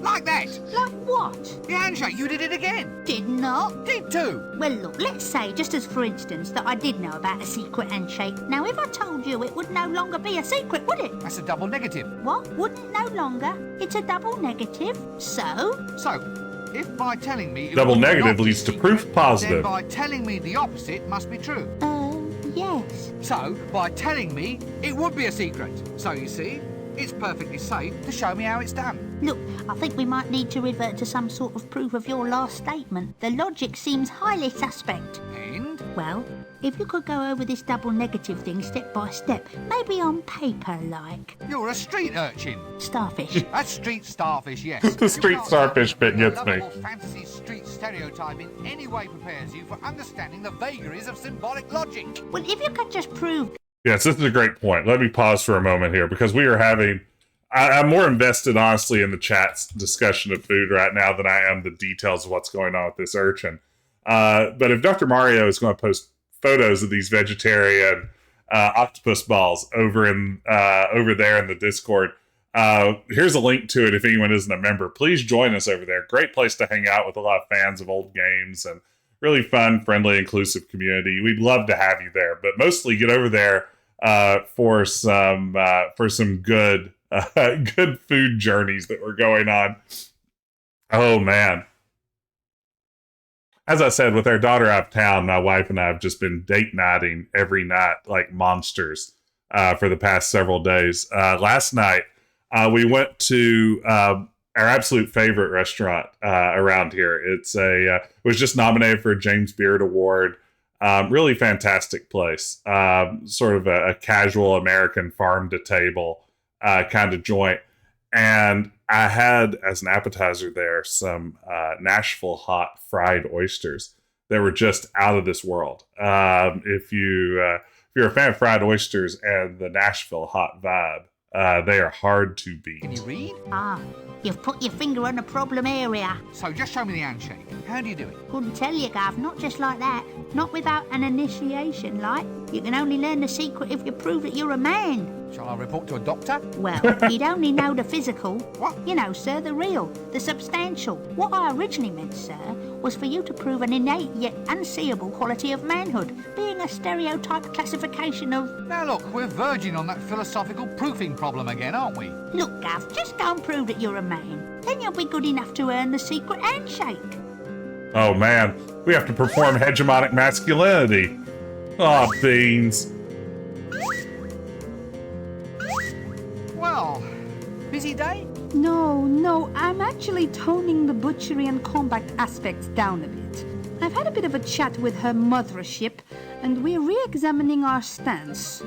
Like that.
Like what?
The handshake, you did it again.
Did not.
Did too.
Well, look, let's say, just as for instance, that I did know about a secret handshake. Now, if I told you, it would no longer be a secret, would it?
That's a double negative.
What? Wouldn't no longer? It's a double negative. So?
So, if by telling me...
Double negative leads to proof positive.
Then by telling me the opposite must be true.
Yes.
So, by telling me, it would be a secret. So, you see, it's perfectly safe to show me how it's done.
Look, I think we might need to revert to some sort of proof of your last statement. The logic seems highly suspect.
And?
Well, if you could go over this double negative thing step by step, maybe on paper, like.
You're a street urchin.
Starfish.
A street starfish, yes.
The street starfish bit gets me.
The fantasy street stereotype in any way prepares you for understanding the vagaries of symbolic logic.
Well, if you could just prove...
Yes, this is a great point. Let me pause for a moment here because we are having... I'm more invested, honestly, in the chat's discussion of food right now than I am the details of what's going on with this urchin. But if Dr. Mario is going to post photos of these vegetarian octopus balls over there in the Discord, here's a link to it if anyone isn't a member. Please join us over there. Great place to hang out with a lot of fans of old games and really fun, friendly, inclusive community. We'd love to have you there, but mostly get over there for some good good food journeys that were going on. Oh man. As I said, with our daughter out of town, my wife and I have just been date nighting every night like monsters for the past several days. Last night, we went to our absolute favorite restaurant around here. It was just nominated for a James Beard Award. Really fantastic place. Sort of a casual American farm to table kind of joint. And I had as an appetizer there some Nashville hot fried oysters that were just out of this world. If you're a fan of fried oysters and the Nashville hot vibe, They are hard to beat.
Can you read?
Ah, you've put your finger on the problem area.
So just show me the handshake. How do you do it?
Couldn't tell you, Gav, not just like that. Not without an initiation, like. You can only learn the secret if you prove that you're a man.
Shall I report to a doctor?
Well, you'd only know the physical.
What?
You know, sir, the real, the substantial. What I originally meant, sir, was for you to prove an innate yet unseeable quality of manhood, being a stereotyped classification of...
Now look, we're verging on that philosophical proofing problem again, aren't we?
Look, Gav, just go and prove that you're a man. Then you'll be good enough to earn the secret handshake.
Oh man, we have to perform hegemonic masculinity. Aw, beans.
Well, busy day?
No, I'm actually toning the butchery and combat aspects down a bit. I've had a bit of a chat with her mothership, and we're re-examining our stance.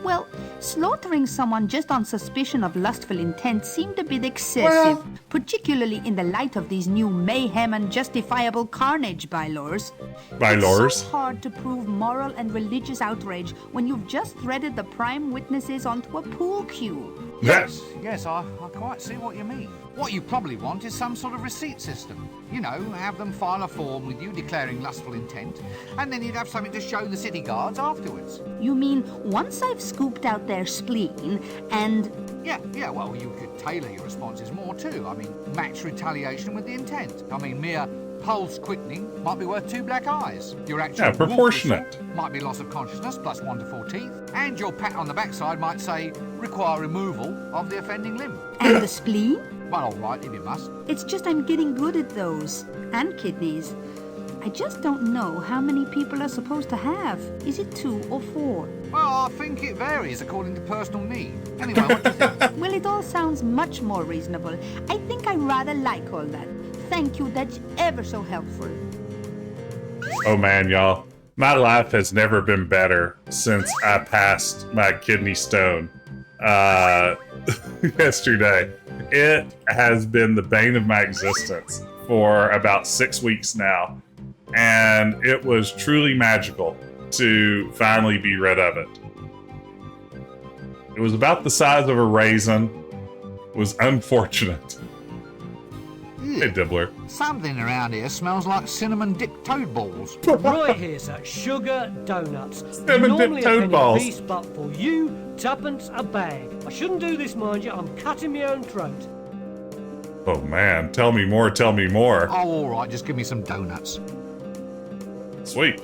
Well, slaughtering someone just on suspicion of lustful intent seemed a bit excessive, particularly in the light of these new mayhem and justifiable carnage bylaws.
Bylaws?
It's so hard to prove moral and religious outrage when you've just threaded the prime witnesses onto a pool cue.
Yes, I quite see what you mean. What you probably want is some sort of receipt system. You know, have them file a form with you declaring lustful intent, and then you'd have something to show the city guards afterwards.
You mean once I've scooped out their spleen and...
Yeah, well, you could tailor your responses more too. I mean, match retaliation with the intent. I mean, mere pulse quickening might be worth 2 black eyes. Your actual wolf
proportionate.
whistle might be loss of consciousness plus 1 to 4 teeth. And your pat on the backside might say, require removal of the offending limb.
And the spleen?
Well, all right, if you must.
It's just I'm getting good at those. And kidneys. I just don't know how many people are supposed to have. Is it 2 or 4?
Well, I think it varies according to personal need. Anyway, what do you think?
Well, it all sounds much more reasonable. I think I rather like all that. Thank you, that's ever so helpful.
Oh man, y'all. My life has never been better since I passed my kidney stone yesterday. It has been the bane of my existence for about 6 weeks now. And it was truly magical to finally be rid of it. It was about the size of a raisin. It was unfortunate. Hey, Dibbler.
Something around here smells like cinnamon-dipped toad balls.
Right here, sir. Sugar donuts.
Cinnamon
Normally
dipped toad
a penny
balls.
a piece, but for you, 2pence a bag. I shouldn't do this, mind you. I'm cutting my own throat.
Oh man, tell me more, tell me more.
Oh, all right, just give me some donuts.
Sweet.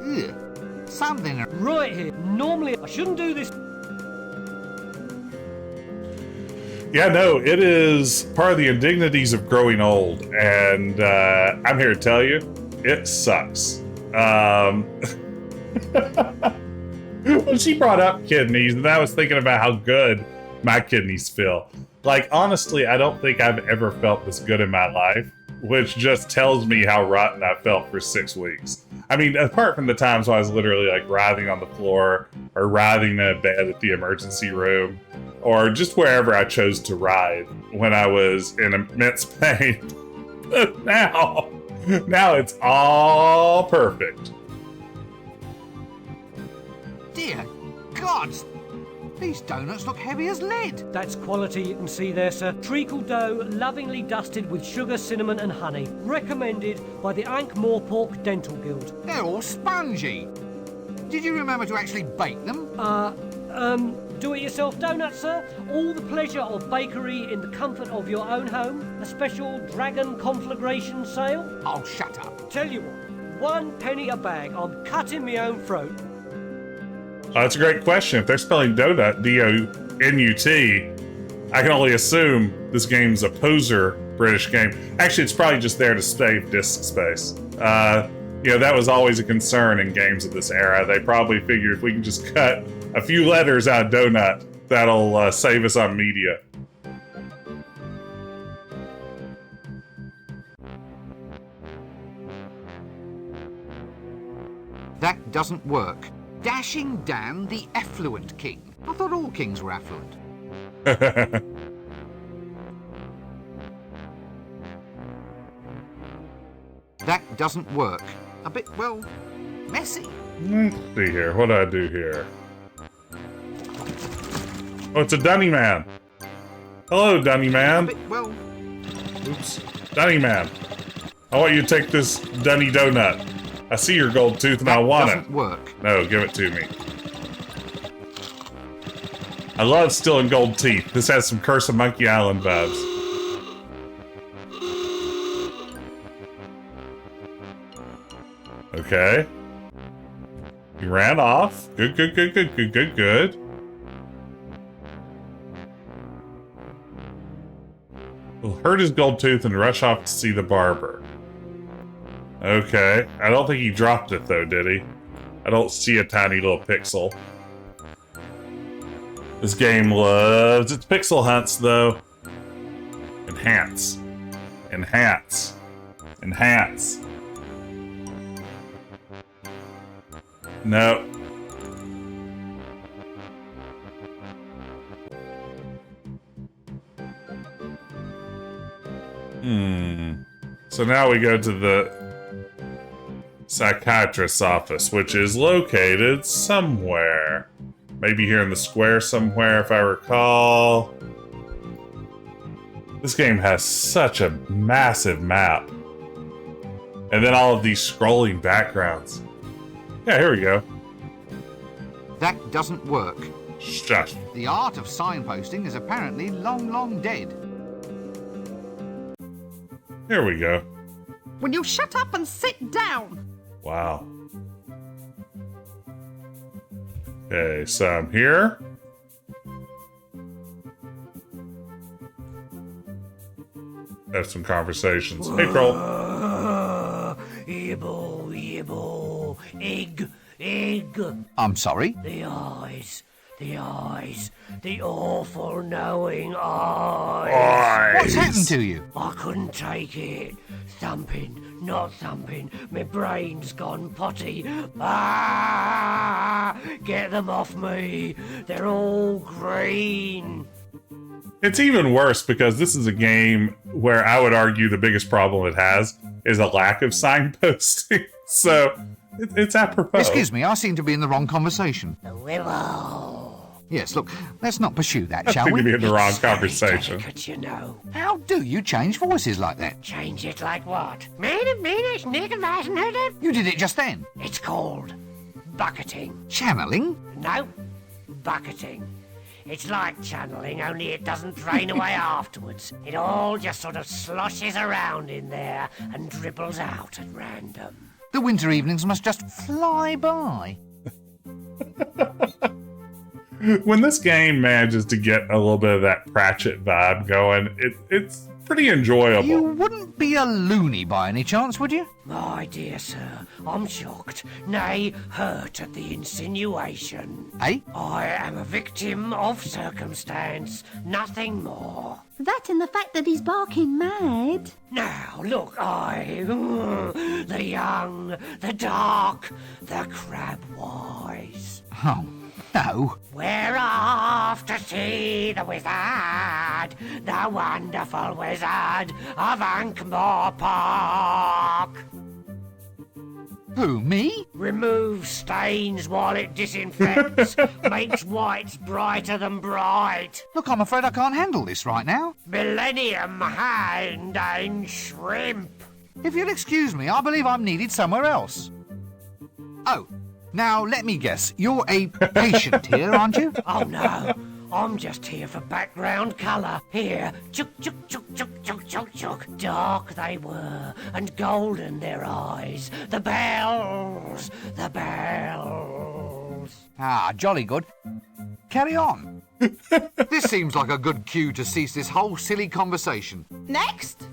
Ew. Something.
Right here. Normally, I shouldn't do this.
Yeah, no, it is part of the indignities of growing old, and I'm here to tell you, it sucks. When she brought up kidneys, and I was thinking about how good my kidneys feel. Like, honestly, I don't think I've ever felt this good in my life, which just tells me how rotten I felt for 6 weeks. I mean, apart from the times when I was literally like writhing on the floor or writhing in a bed at the emergency room, or just wherever I chose to ride when I was in immense pain. But now it's all perfect.
Dear God, these donuts look heavy as lead.
That's quality you can see there, sir. Treacle dough, lovingly dusted with sugar, cinnamon and honey. Recommended by the Ankh-Morpork Dental Guild.
They're all spongy. Did you remember to actually bake them?
Do-it-yourself donuts, sir. All the pleasure of bakery in the comfort of your own home. A special dragon conflagration sale.
Oh, shut up.
Tell you what, 1 penny a bag. I'm cutting my own throat.
That's a great question. If they're spelling donut, D-O-N-U-T, I can only assume this game's a poser British game. Actually, it's probably just there to save disk space. That was always a concern in games of this era. They probably figured if we can just cut a few letters out of donut, that'll save us on media.
That doesn't work. Dashing Dan, the effluent king. I thought all kings were affluent. doesn't work. A bit, well, messy.
Let's see here. What do I do here? Oh, it's a Dunny Man. Hello, Dunny
A
Man.
bit, well,
Oops. Dunny Man. I want you to take this Dunny donut. I see your gold tooth and I want it.
doesn't work.
No, give it to me. I love stealing gold teeth. This has some Curse of Monkey Island vibes. Okay. He ran off. Good, good, good, good, good, good, good. He'll hurt his gold tooth and rush off to see the barber. Okay. I don't think he dropped it, though, did he? I don't see a tiny little pixel. This game loves its pixel hunts, though. Enhance. Enhance. Enhance. No. So now we go to the psychiatrist's office, which is located somewhere. Maybe here in the square somewhere, if I recall. This game has such a massive map. And then all of these scrolling backgrounds. Yeah, here we go.
That doesn't work.
Shush.
The art of signposting is apparently long, long dead.
Here we go.
Will you shut up and sit down?
Wow. Okay, so I'm here. Have some conversations. Hey, Kroll.
Yibble, yibble, egg.
I'm sorry?
The eyes, the awful knowing eyes.
What's happened to you?
I couldn't take it. Thumping, not thumping. My brain's gone potty. Ah! Get them off me. They're all green.
It's even worse because this is a game where I would argue the biggest problem it has is a lack of signposting. So it's apropos.
Excuse me, I seem to be in the wrong conversation.
Willow.
Yes, look, let's not pursue that,
I
shall
think to
we?
be in the wrong
It's very
conversation.
delicate, you know.
How do you change voices like that?
Change it like what? Menace,
You did it just then.
It's called bucketing.
Channeling?
No, bucketing. It's like channeling, only it doesn't drain away afterwards. It all just sort of sloshes around in there and dribbles out at random.
The winter evenings must just fly by.
When this game manages to get a little bit of that Pratchett vibe going, it's pretty enjoyable.
You wouldn't be a loony by any chance, would you?
My dear sir, I'm shocked, nay, hurt at the insinuation.
Eh?
I am a victim of circumstance, nothing more.
That and the fact that he's barking mad.
Now, look, the young, the dark, the crab-wise.
Oh, no.
We're off to see the wizard, the wonderful wizard of Ankh-Morpork.
Who, me?
Removes stains while it disinfects, makes whites brighter than bright.
Look, I'm afraid I can't handle this right now.
Millennium hand and shrimp.
If you'll excuse me, I believe I'm needed somewhere else. Oh, now let me guess. You're a patient here, aren't you?
Oh no, I'm just here for background colour. Here, chuk chuk chuk chuk chuk chuk chuk. Dark they were, and golden their eyes. The bells, the bells.
Ah, jolly good. Carry on. This seems like a good cue to cease this whole silly conversation.
Next.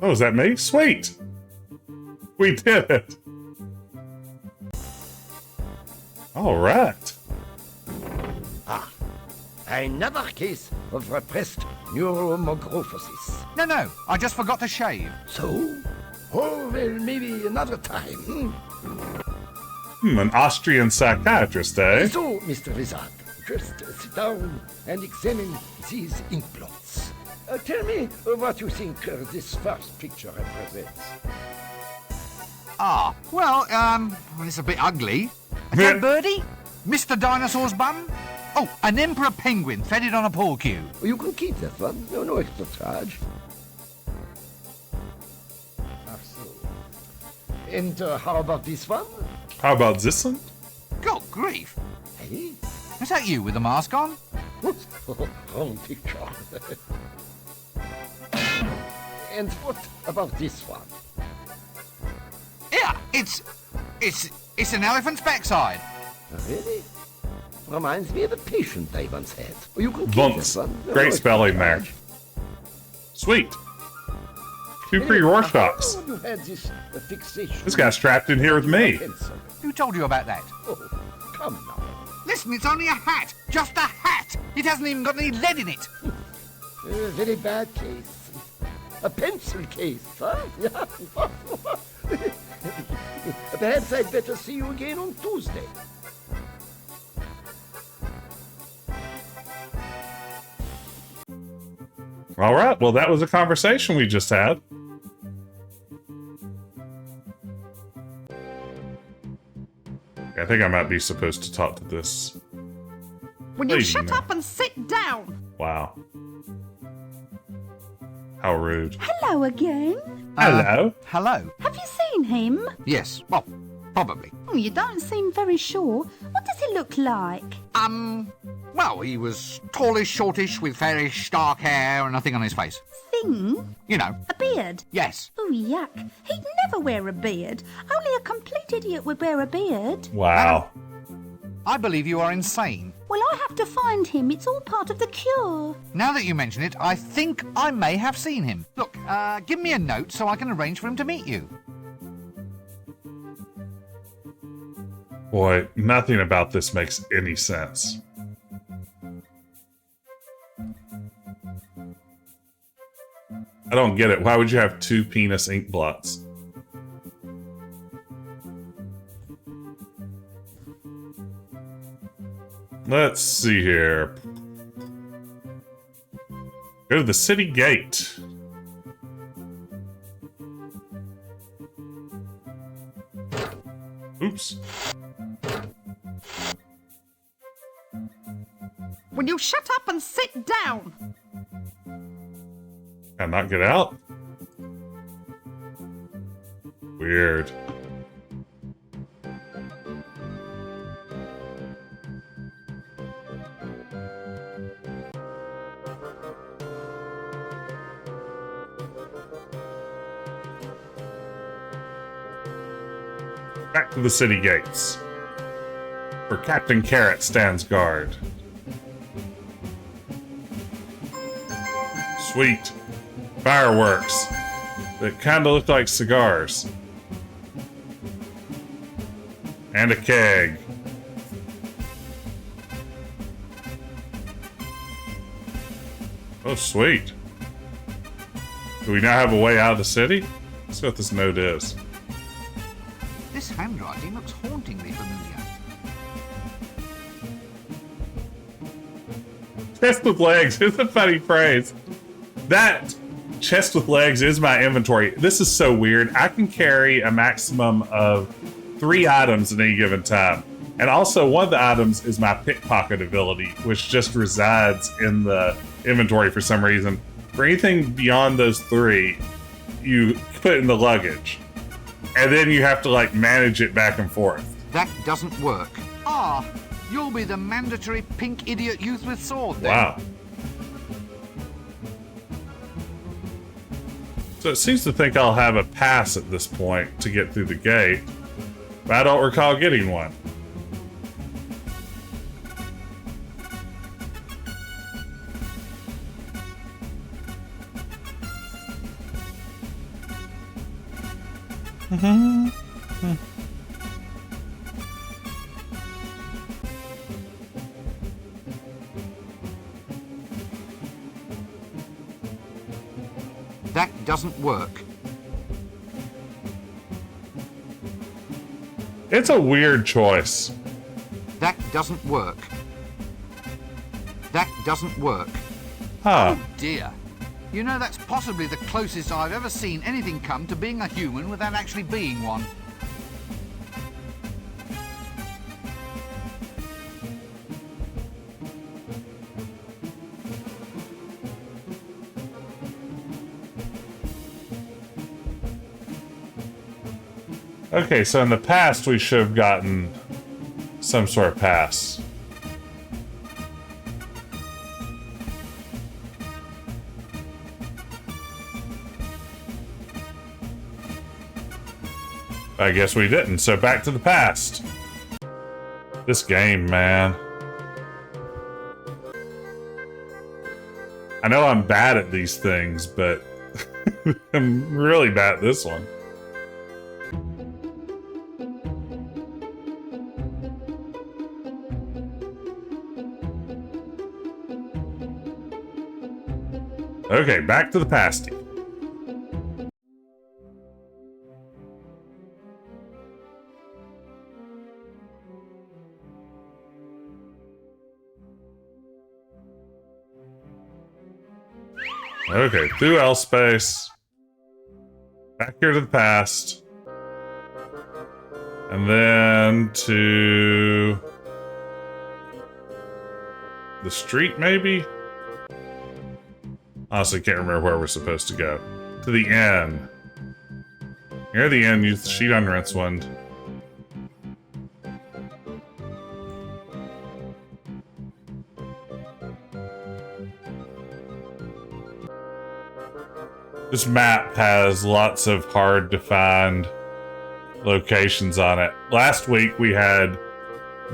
Oh, is that me? Sweet. We did it. All right.
Another case of repressed neuromorphosis.
No, I just forgot to shave.
So? Oh, well, maybe another time.
An Austrian psychiatrist, eh?
So, Mr. Wizard, just sit down and examine these ink blots. Tell me what you think this first picture represents.
It's a bit ugly. A dead birdie? Mr. Dinosaur's bun? Oh, an emperor penguin fed on a pool cue.
Oh, you can keep that one. No extra charge. And how about this one?
How about this one?
God grief.
Hey?
Is that you with the mask on?
Wrong picture. And what about this one?
Yeah, it's an elephant's backside.
Really? Reminds me of a patient I once had. Oh, you can keep
Bunks.
that one.
Great
extra
spelling there.
charge.
Sweet. 2 free Rorschachs.
You had this fixation.
This guy's trapped in here with me.
Pencil.
Who told you about that?
Oh, come now.
Listen, it's only a hat. Just a hat. It hasn't even got any lead in it.
A very bad case. A pencil case, huh? Yeah. Perhaps I'd better see you again on Tuesday.
All right. Well, that was a conversation we just had. I think I might be supposed to talk to this.
Will you
lady
shut
now.
up and sit down?
Wow. How rude.
Hello again.
Hello.
Hello.
Have you seen him?
Yes, well, probably.
Oh, you don't seem very sure. What does he look like?
Well, he was tallish, shortish, with fairish dark hair and nothing on his face.
Thing?
You know.
A beard?
Yes.
Oh, yuck. He'd never wear a beard. Only a complete idiot would wear a beard.
Wow.
I believe you are insane.
Well, I have to find him. It's all part of the cure.
Now that you mention it, I think I may have seen him. Look, give me a note so I can arrange for him to meet you.
Boy, nothing about this makes any sense. I don't get it. Why would you have 2 penis ink blots? Let's see here. Go to the city gate. Oops.
Will you shut up and sit down?
Can I not get out? Weird. Back to the city gates, where Captain Carrot stands guard. Sweet. Fireworks that kind of look like cigars. And a keg. Oh, sweet. Do we now have a way out of the city? Let's see what this note is.
This handwriting looks hauntingly familiar.
Chest with legs is a funny phrase. That chest with legs is my inventory. This is so weird. I can carry a maximum of 3 items at any given time. And also, one of the items is my pickpocket ability, which just resides in the inventory for some reason. For anything beyond those 3, you put in the luggage. And then you have to, like, manage it back and forth.
That doesn't work. You'll be the mandatory pink idiot youth with sword then.
Wow. So it seems to think I'll have a pass at this point to get through the gate, but I don't recall getting one.
That doesn't work.
It's a weird choice.
That doesn't work. That doesn't work.
Huh.
Oh dear. You know, that's possibly the closest I've ever seen anything come to being a human without actually being one.
Okay, so in the past we should have gotten some sort of pass. I guess we didn't, so back to the past. This game, man. I know I'm bad at these things, but I'm really bad at this one. Okay, back to the pasty. Okay, through L space. Back here to the past. And then to the street, maybe? Honestly, can't remember where we're supposed to go. To the end. Near the end, use the sheet on Rincewind. This map has lots of hard to find locations on it. Last week we had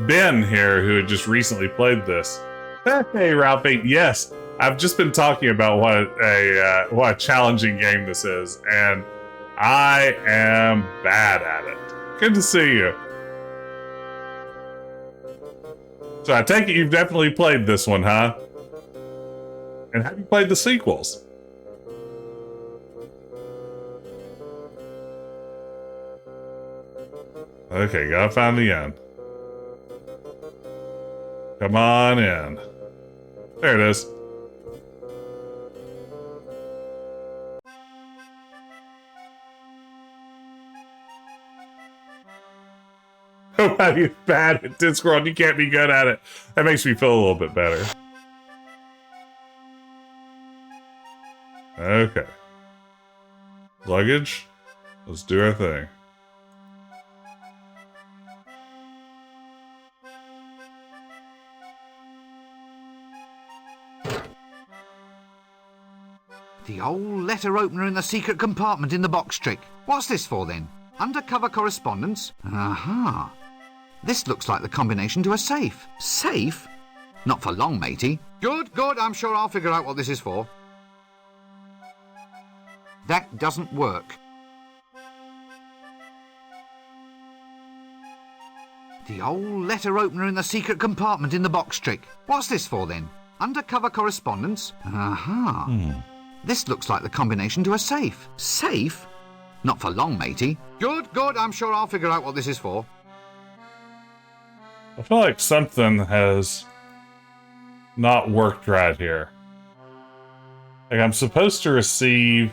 Ben here who had just recently played this. Hey, Ralphie. Yes, I've just been talking about what a challenging game this is, and I am bad at it. Good to see you. So I take it you've definitely played this one, huh? And have you played the sequels? Okay, gotta find the end. Come on in. There it is. Nobody's bad at Discworld. You can't be good at it. That makes me feel a little bit better. Okay. Luggage. Let's do our thing.
The old letter opener in the secret compartment in the box trick. What's this for, then? Undercover correspondence? Aha. This looks like the combination to a safe. Safe? Not for long, matey. Good, good. I'm sure I'll figure out what this is for. That doesn't work. The old letter opener in the secret compartment in the box trick. What's this for, then? Undercover correspondence? Aha. This looks like the combination to a safe. Safe? Not for long, matey. Good, good. I'm sure I'll figure out what this is for.
I feel like something has not worked right here. Like I'm supposed to receive...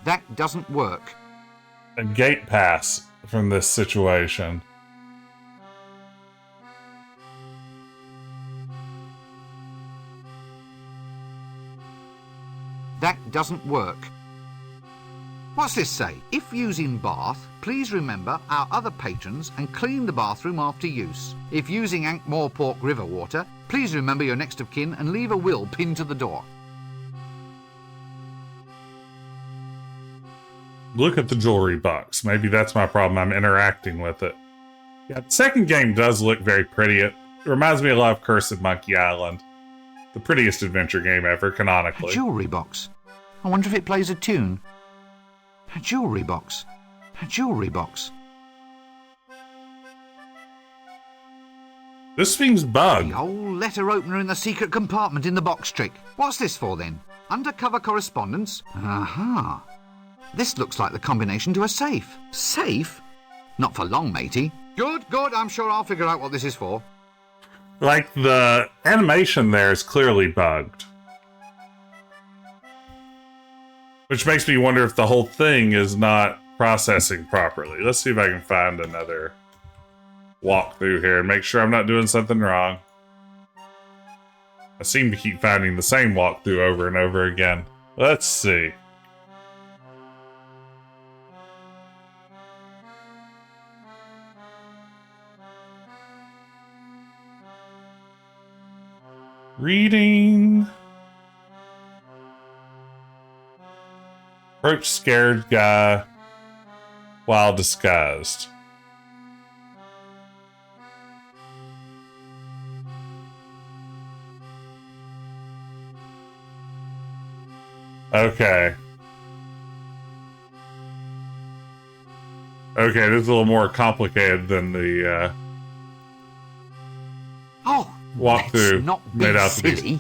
That doesn't work.
a gate pass from this situation.
That doesn't work. What's this say? If using bath, please remember our other patrons and clean the bathroom after use. If using Ankh-Morpork river water, please remember your next of kin and leave a will pinned to the door.
Look at the jewelry box. Maybe that's my problem. I'm interacting with it. Yeah, the second game does look very pretty. It reminds me a lot of Curse of Monkey Island. The prettiest adventure game ever, canonically.
A jewelry box. I wonder if it plays a tune. A jewelry box. A jewelry box.
This thing's bugged.
The old letter opener in the secret compartment in the box trick. What's this for then? Undercover correspondence? Aha. This looks like the combination to a safe. Safe? Not for long, matey. Good, good. I'm sure I'll figure out what this is for.
Like, the animation there is clearly bugged. Which makes me wonder if the whole thing is not processing properly. Let's see if I can find another walkthrough here and make sure I'm not doing something wrong. I seem to keep finding the same walkthrough over and over again. Let's see. Reading. Approach scared guy while disguised. Okay. Okay, this is a little more complicated than the
Oh,
walkthrough
not
made
be
out to be.
silly.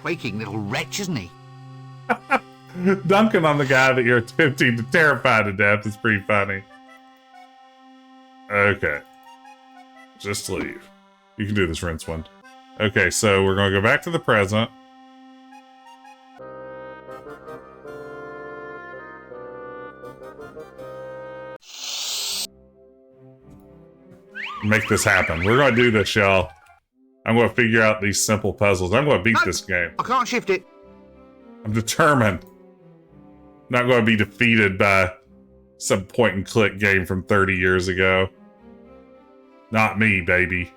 Quaking little wretch, isn't he?
Dunking on the guy that you're attempting to terrify to death is pretty funny. Okay. Just leave. You can do this, Rincewind. Okay, so we're going to go back to the present. Make this happen. We're going to do this, y'all. I'm going to figure out these simple puzzles. I'm going to beat this game.
I can't shift it.
I'm determined. Not going to be defeated by some point-and-click game from 30 years ago. Not me, baby.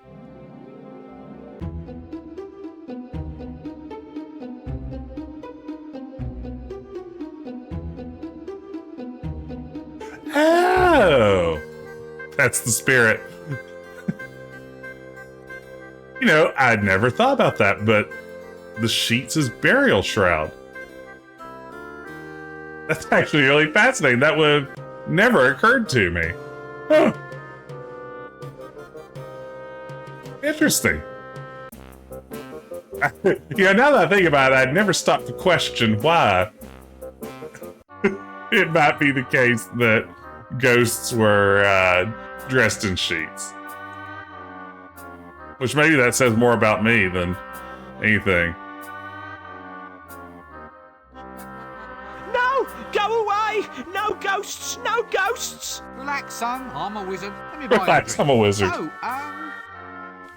Oh! That's the spirit. You know, I'd never thought about that, but the sheets is burial shroud. That's actually really fascinating. That would have never occurred to me. Huh. Interesting. Yeah, now that I think about it, I'd never stopped to question why. It might be the case that ghosts were dressed in sheets. Which maybe that says more about me than anything.
No! Go away! No ghosts! No ghosts!
Relax, son. I'm a wizard. Let me buy you a
Relax,
drink.
I'm a wizard.
So,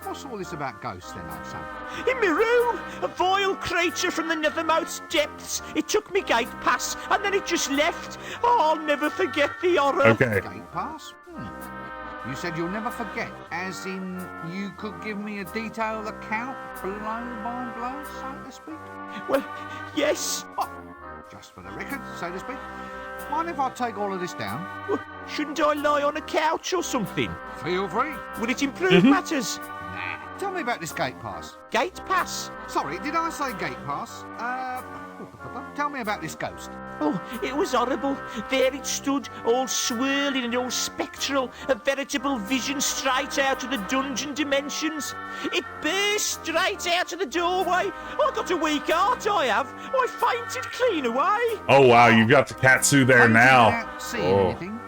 what's all this about ghosts then, old son?
In my room, a vile creature from the nethermost depths. It took me gate pass, and then it just left. Oh, I'll never forget the horror.
Okay.
Gate pass? You said you'll never forget, as in you could give me a detailed account, blow by blow, so to speak?
Well, yes.
What? Just for the record, so to speak. Mind if I take all of this down?
Well, shouldn't I lie on a couch or something?
Feel free.
Would it improve matters?
Nah. Tell me about this gate pass.
Gate pass?
Sorry, did I say gate pass? Tell me about this ghost.
Oh, it was horrible. There it stood, all swirling and all spectral, a veritable vision straight out of the dungeon dimensions. It burst straight out of the doorway. I got a weak heart, I have. I fainted clean away.
Oh wow, you've got the Katsu there now.
Without seeing anything?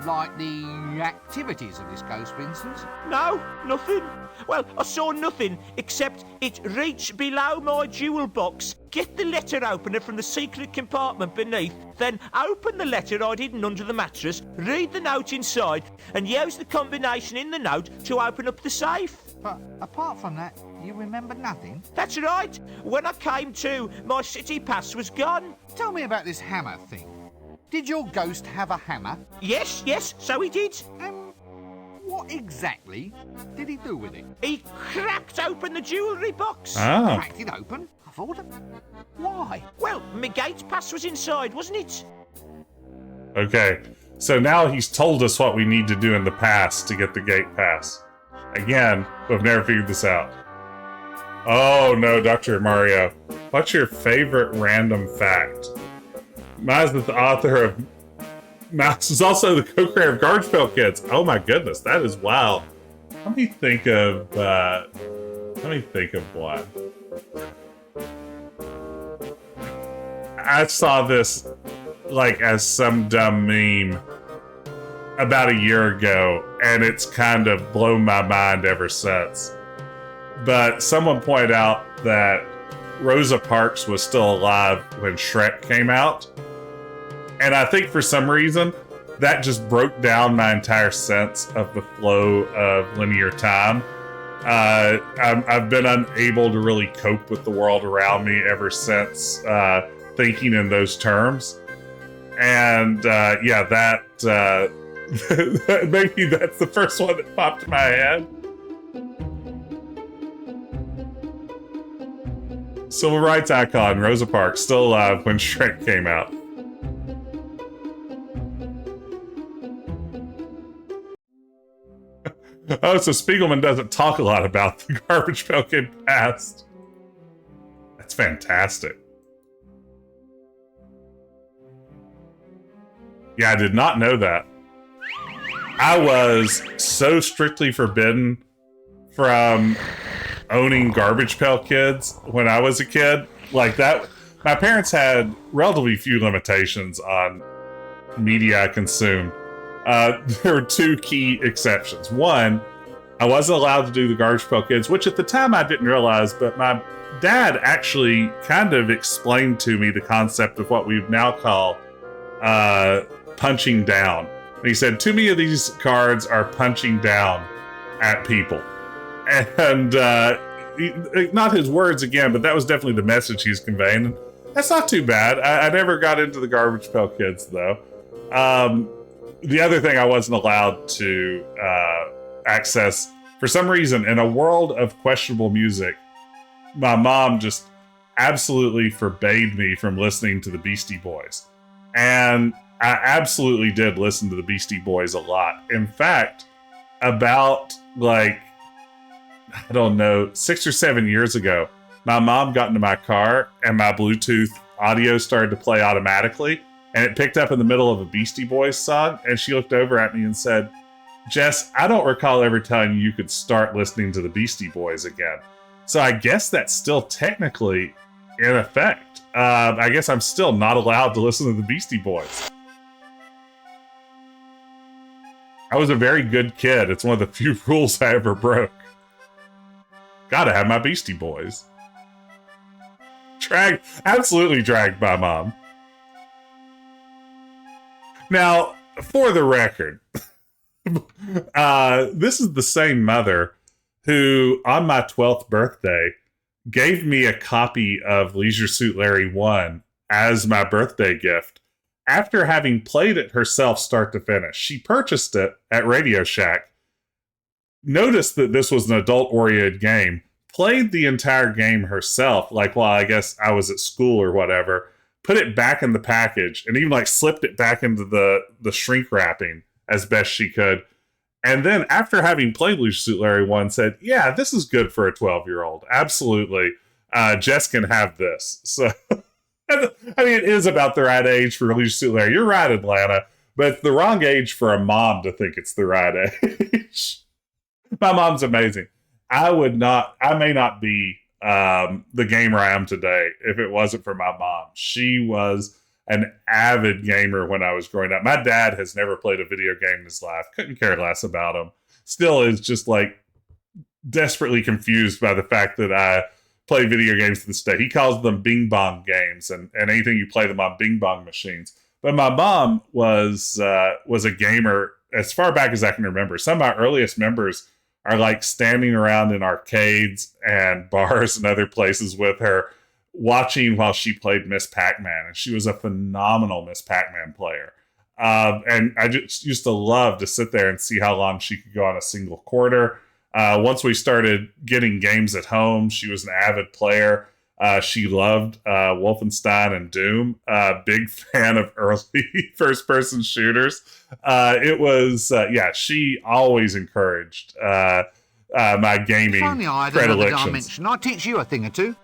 Like the activities of this ghost, for instance?
No, nothing. Well, I saw nothing except it reach below my jewel box, get the letter opener from the secret compartment beneath, then open the letter I'd hidden under the mattress, read the note inside, and use the combination in the note to open up the safe.
But apart from that, you remember nothing?
That's right. When I came to, my city pass was gone.
Tell me about this hammer thing. Did your ghost have a hammer?
Yes, so he did.
What exactly did he do with it?
He cracked open the jewellery box.
Ah.
Cracked it open? I thought of... Why?
Well, my gate pass was inside, wasn't it?
Okay, so now he's told us what we need to do in the past to get the gate pass. Again, we've never figured this out. Oh no, Dr. Mario. What's your favorite random fact? Miles is the author of... Mouse is also the co-creator of Garbage Pail Kids. Oh my goodness, that is wild. Let me think of one. I saw this like as some dumb meme about a year ago, and it's kind of blown my mind ever since. But someone pointed out that Rosa Parks was still alive when Shrek came out. And I think for some reason, that just broke down my entire sense of the flow of linear time. I've been unable to really cope with the world around me ever since thinking in those terms. And yeah, that maybe that's the first one that popped in my head. Civil rights icon Rosa Parks, still alive when Shrek came out. Oh, so Spiegelman doesn't talk a lot about the Garbage Pail Kid past. That's fantastic. Yeah, I did not know that. I was so strictly forbidden from owning Garbage Pail Kids when I was a kid. Like that, my parents had relatively few limitations on media I consumed. There were two key exceptions. One, I wasn't allowed to do the Garbage Pail Kids, which at the time I didn't realize, but my dad actually kind of explained to me the concept of what we now call punching down. And he said, too many of these cards are punching down at people. And not his words again, but that was definitely the message he's conveying. And that's not too bad. I never got into the Garbage Pail Kids, though. The other thing I wasn't allowed to access, for some reason, in a world of questionable music, my mom just absolutely forbade me from listening to the Beastie Boys. And I absolutely did listen to the Beastie Boys a lot. In fact, about, like, I don't know, 6 or 7 years ago, my mom got into my car and my Bluetooth audio started to play automatically. And it picked up in the middle of a Beastie Boys song, and she looked over at me and said, Jess, I don't recall ever telling you could start listening to the Beastie Boys again. So I guess that's still technically in effect. I guess I'm still not allowed to listen to the Beastie Boys. I was a very good kid. It's one of the few rules I ever broke. Gotta have my Beastie Boys. Absolutely dragged by mom. Now, for the record, this is the same mother who, on my 12th birthday, gave me a copy of Leisure Suit Larry 1 as my birthday gift after having played it herself start to finish. She purchased it at Radio Shack, noticed that this was an adult-oriented game, played the entire game herself, like while I guess I was at school or whatever, put it back in the package, and even like slipped it back into the shrink wrapping as best she could. And then after having played Leisure Suit Larry 1, said, yeah, this is good for a 12-year-old. Absolutely. Jess can have this. So, I mean, it is about the right age for Leisure Suit Larry. You're right, Atlanta, but it's the wrong age for a mom to think it's the right age. My mom's amazing. I may not be the gamer I am today if it wasn't for my mom. She was an avid gamer when I was growing up. My dad has never played a video game in his life. Couldn't care less about them. Still is just like desperately confused by the fact that I play video games to this day. He calls them bing bong games, and anything you play them on bing bong machines. But my mom was a gamer as far back as I can remember. Some of my earliest members are like standing around in arcades and bars and other places with her, watching while she played Miss Pac-Man. And she was a phenomenal Miss Pac-Man player. And I just used to love to sit there and see how long she could go on a single quarter. Once we started getting games at home, she was an avid player. She loved Wolfenstein and Doom. Big fan of early first-person shooters. She always encouraged my gaming
If only I had another
predilections.
dimension, I'd teach you a thing or two.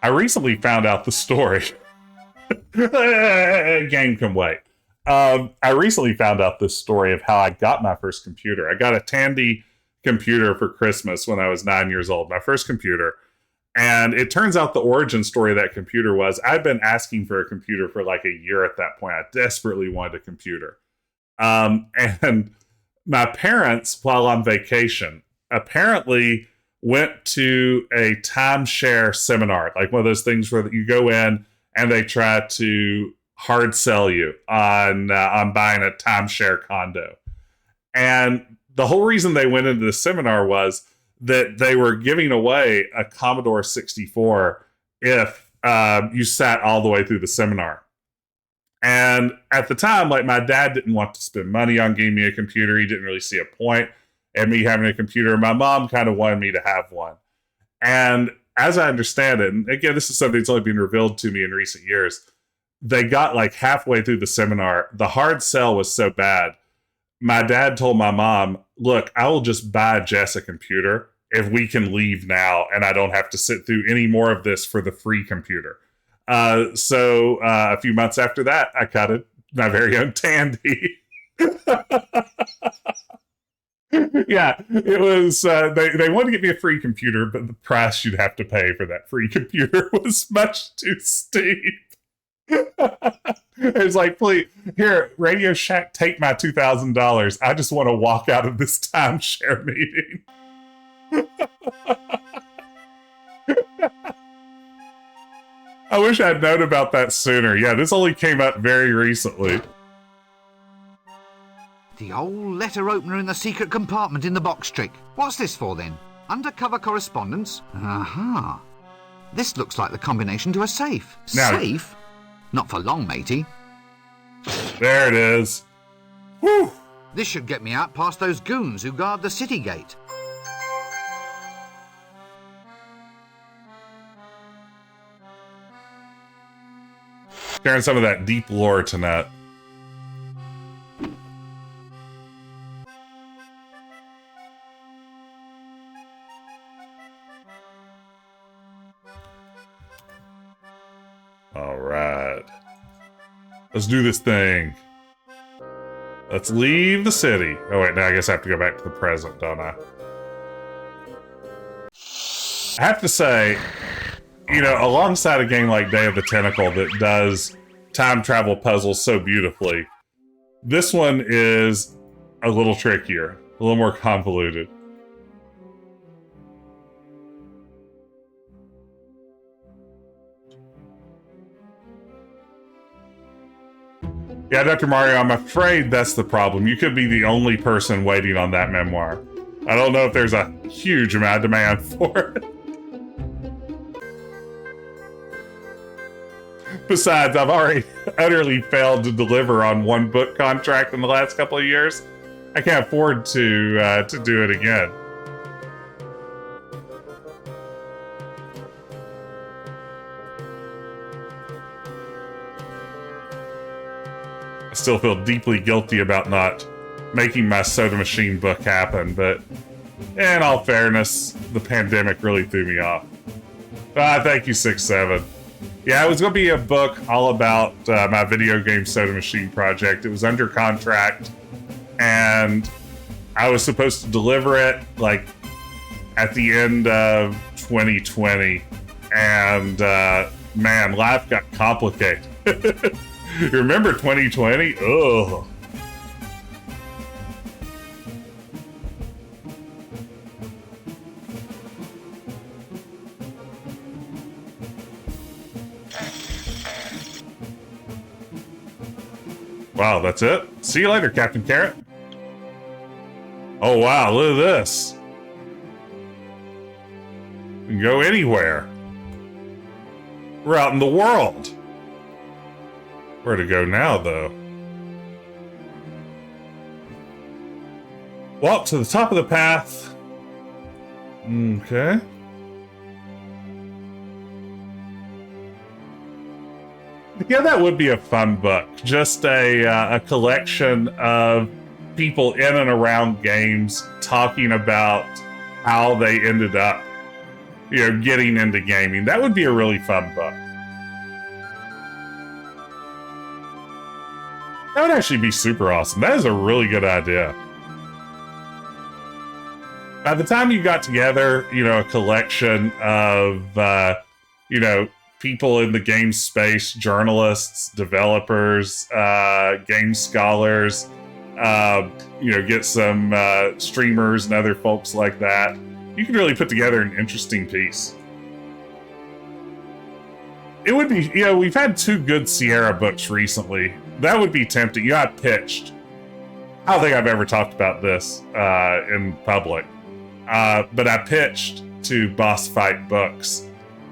I recently found out the story. Game can wait. I recently found out this story of how I got my first computer. I got a Tandy computer for Christmas when I was 9 years old, my first computer. And it turns out the origin story of that computer was I'd been asking for a computer for like a year at that point. I desperately wanted a computer. And my parents, while on vacation, apparently went to a timeshare seminar, like one of those things where you go in and they try to hard sell you on buying a timeshare condo. And the whole reason they went into the seminar was that they were giving away a Commodore 64 if you sat all the way through the seminar. And at the time, like, my dad didn't want to spend money on getting me a computer. He didn't really see a point in me having a computer. My mom kind of wanted me to have one. And as I understand it, and again, this is something that's only been revealed to me in recent years, they got like halfway through the seminar. The hard sell was so bad. My dad told my mom, look, I will just buy Jess a computer if we can leave now and I don't have to sit through any more of this for the free computer. So a few months after that, I got my very own Tandy. Yeah, it was, they wanted to get me a free computer, but the price you'd have to pay for that free computer was much too steep. It was like, please, here, Radio Shack, take my $2,000. I just want to walk out of this timeshare meeting. I wish I'd known about that sooner. Yeah, this only came up very recently.
The old letter opener in the secret compartment in the box trick. What's this for then? Undercover correspondence? Aha. This looks like the combination to a safe.
Now,
safe? Not for long, matey.
There it is. Whew.
This should get me out past those goons who guard the city gate.
Sharing some of that deep lore tonight. All right. Let's do this thing. Let's leave the city. Oh, wait, now I guess I have to go back to the present, don't I? I have to say, you know, alongside a game like Day of the Tentacle that does time travel puzzles so beautifully, this one is a little trickier, a little more convoluted. Yeah, Dr. Mario, I'm afraid that's the problem. You could be the only person waiting on that memoir. I don't know if there's a huge amount of demand for it. Besides, I've already utterly failed to deliver on one book contract in the last couple of years. I can't afford to do it again. I still feel deeply guilty about not making my soda machine book happen, but in all fairness, the pandemic really threw me off. Thank you, 6-7. Yeah, it was going to be a book all about my video game soda machine project. It was under contract, and I was supposed to deliver it, like, at the end of 2020. And, man, life got complicated. You remember 2020? Ugh. Wow, that's it? See you later, Captain Carrot. Oh, wow, look at this. We can go anywhere. We're out in the world. Where to go now, though? Walk to the top of the path. Okay. Yeah, that would be a fun book. Just a collection of people in and around games talking about how they ended up, you know, getting into gaming. That would be a really fun book. That would actually be super awesome. That is a really good idea. By the time you got together, you know, a collection of, you know, people in the game space, journalists, developers, game scholars, you know, get some streamers and other folks like that, you can really put together an interesting piece. It would be, you know, we've had 2 good Sierra books recently. That would be tempting. You know, I pitched. I don't think I've ever talked about this in public. But I pitched to Boss Fight Books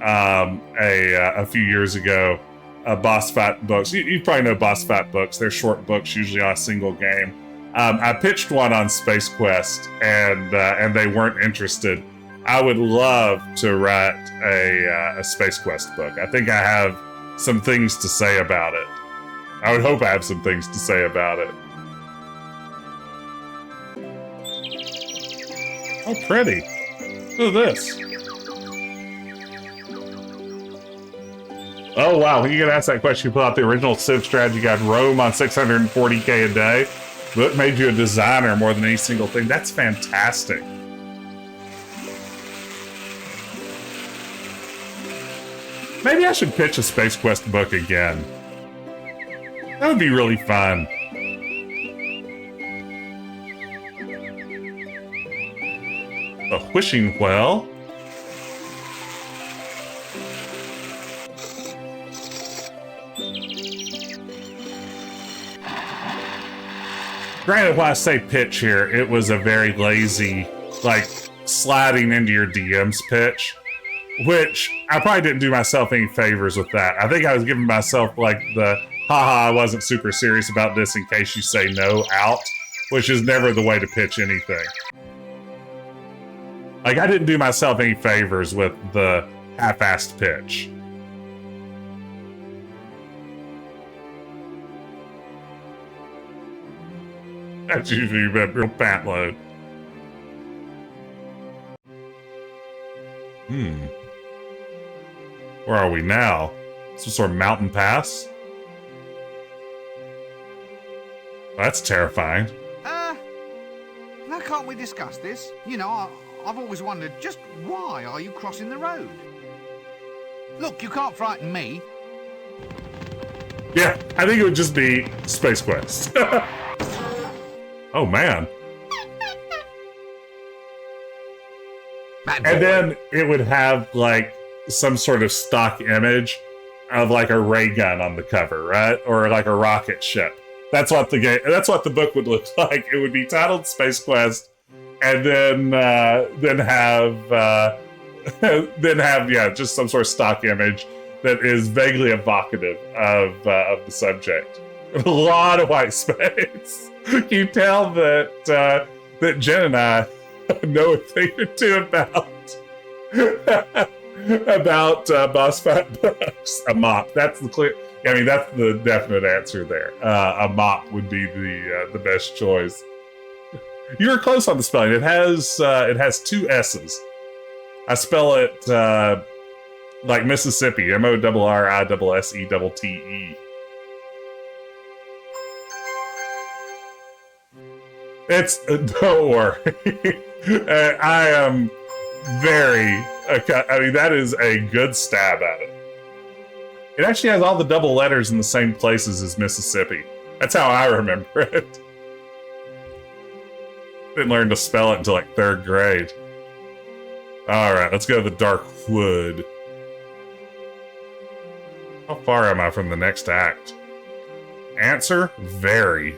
a few years ago. Boss fight books. You probably know boss fight books. They're short books, usually on a single game. I pitched one on Space Quest, and they weren't interested. I would love to write a Space Quest book. I think I have some things to say about it. I would hope I have some things to say about it. Oh, pretty. Look at this. Oh, wow. When you get asked that question, you pull out the original Civ strategy guide, Rome on 640K a day. Book made you a designer more than any single thing. That's fantastic. Maybe I should pitch a Space Quest book again. That would be really fun. A wishing well. Granted, when I say pitch here, it was a very lazy, like, sliding into your DM's pitch, which I probably didn't do myself any favors with that. I think I was giving myself, like, the, haha, I wasn't super serious about this in case you say no out, which is never the way to pitch anything. Like, I didn't do myself any favors with the half-assed pitch. That's usually a real fat load. Where are we now? Some sort of mountain pass? That's terrifying.
Now can't we discuss this? You know, I've always wondered, just why are you crossing the road? Look, you can't frighten me.
Yeah, I think it would just be Space Quest. Oh, man. And then it would have, like, some sort of stock image of, like, a ray gun on the cover, right? Or, like, a rocket ship. That's what the game. That's what the book would look like. It would be titled Space Quest, and then have just some sort of stock image that is vaguely evocative of the subject. A lot of white space. You tell that Jen and I know a thing or two about boss fight books. A mop. That's the clear. I mean, that's the definite answer there. A mop would be the best choice. You were close on the spelling. It has two S's. I spell it like Mississippi. MORRISSETTE. It's, don't worry. I am very, I mean, that is a good stab at it. It actually has all the double letters in the same places as Mississippi. That's how I remember it. Didn't learn to spell it until like 3rd grade. Alright, let's go to the Dark Wood. How far am I from the next act? Answer, very.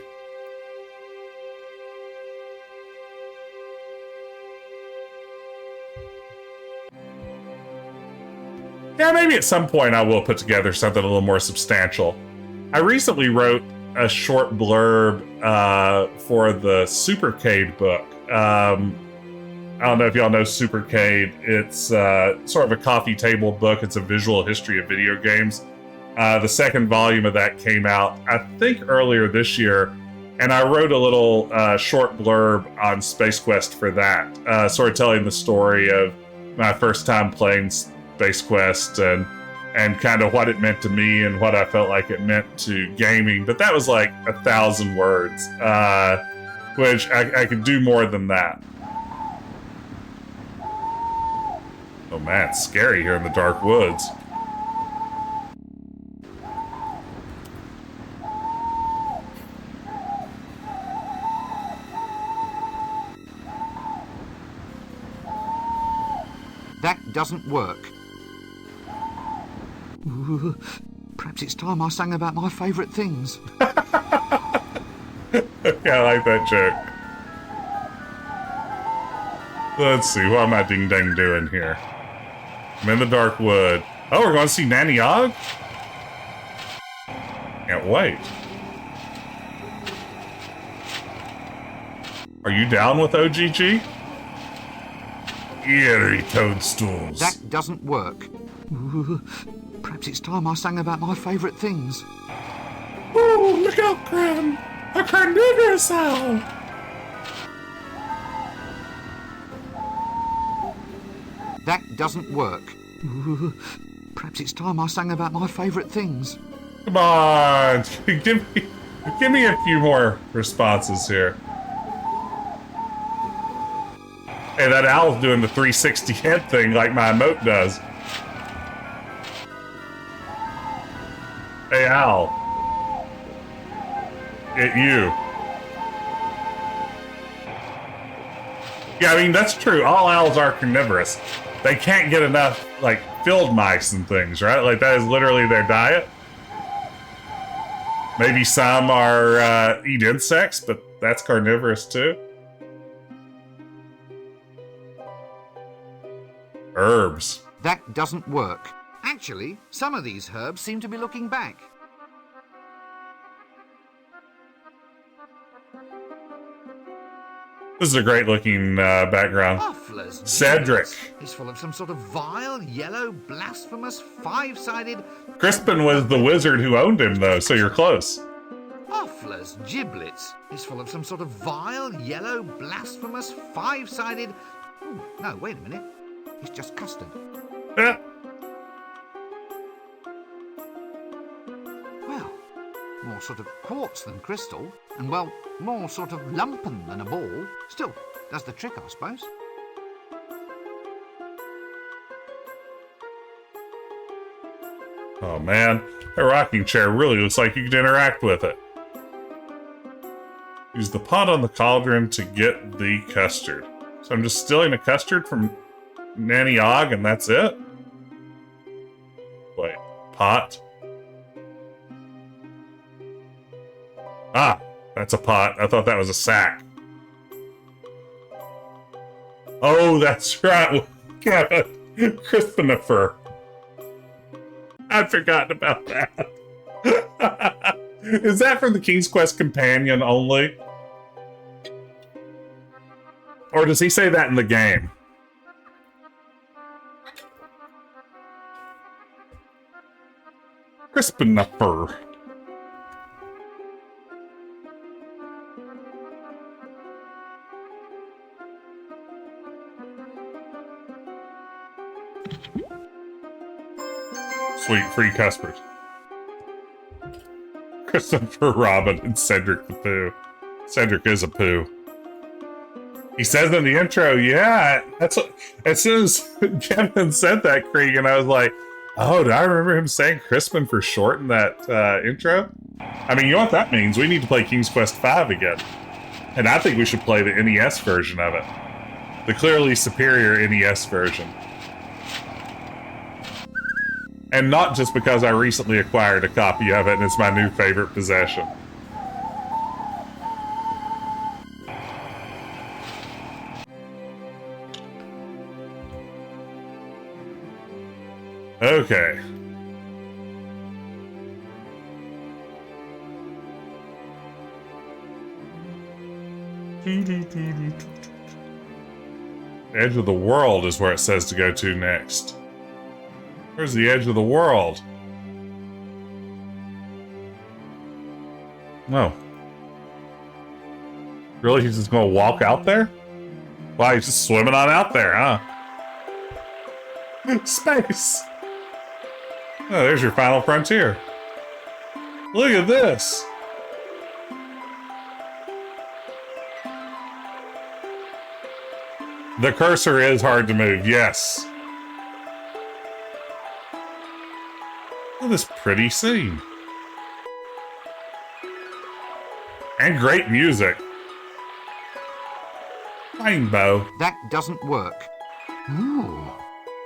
Yeah, maybe at some point I will put together something a little more substantial. I recently wrote a short blurb for the Supercade book. I don't know if y'all know Supercade. It's sort of a coffee table book. It's a visual history of video games. The second volume of that came out, I think, earlier this year, and I wrote a little short blurb on Space Quest for that, sort of telling the story of my first time playing Space Quest and kind of what it meant to me and what I felt like it meant to gaming. But that was like 1,000 words, which I could do more than that. Oh man, it's scary here in the dark woods.
That doesn't work. Ooh, perhaps it's time I sang about my favourite things.
Yeah, I like that joke. Let's see, what am I ding-dang doing here? I'm in the dark wood. Oh, we're going to see Nanny Og? Can't wait. Are you down with OGG? Eerie toadstools.
That doesn't work. Perhaps it's time I sang about my favourite things.
Ooh, look out, Cram! A carnivorous owl!
That doesn't work. Perhaps it's time I sang about my favourite things.
Come on! Give me a few more responses here. Hey, that owl's doing the 360 head thing like my emote does. Hey, owl. You. Yeah, I mean, that's true. All owls are carnivorous. They can't get enough, like, field mice and things, right? Like, that is literally their diet. Maybe some are eat insects, but that's carnivorous too. Herbs.
That doesn't work. Actually, some of these herbs seem to be looking back.
This is a great looking background.
Offler's
Cedric.
He's full of some sort of vile, yellow, blasphemous, five-sided...
Crispin was the wizard who owned him, though, so you're close.
Offler's giblets. He's full of some sort of vile, yellow, blasphemous, five-sided... Ooh, no, wait a minute. It's just custard.
Eh.
Well, more sort of quartz than crystal, and, well, more sort of lumpen than a ball. Still, does the trick, I suppose.
Oh man, that rocking chair really looks like you could interact with it. Use the pot on the cauldron to get the custard. So I'm just stealing a custard from Nanny Og and that's it? Wait, pot? Ah, that's a pot. I thought that was a sack. Oh, that's right. Crispinifer. I'd forgotten about that. Is that from the King's Quest Companion only? Or does he say that in the game? Crispinifer. Sweet, free custard. Christopher Robin and Cedric the Pooh. Cedric is a poo. He says in the intro, yeah, that's what, as soon as Kevin said that, Krieg, and I was like, oh, do I remember him saying Crispin for short in that intro? I mean, you know what that means? We need to play King's Quest V again. And I think we should play the NES version of it. The clearly superior NES version. And not just because I recently acquired a copy of it and it's my new favorite possession. Okay. Edge of the world is where it says to go to next. Where's the edge of the world? No. Really? He's just gonna walk out there? Wow, he's just swimming on out there, huh? Space! Oh, there's your final frontier. Look at this! The cursor is hard to move, yes. Look at this pretty scene. And great music. Rainbow.
That doesn't work. Ooh,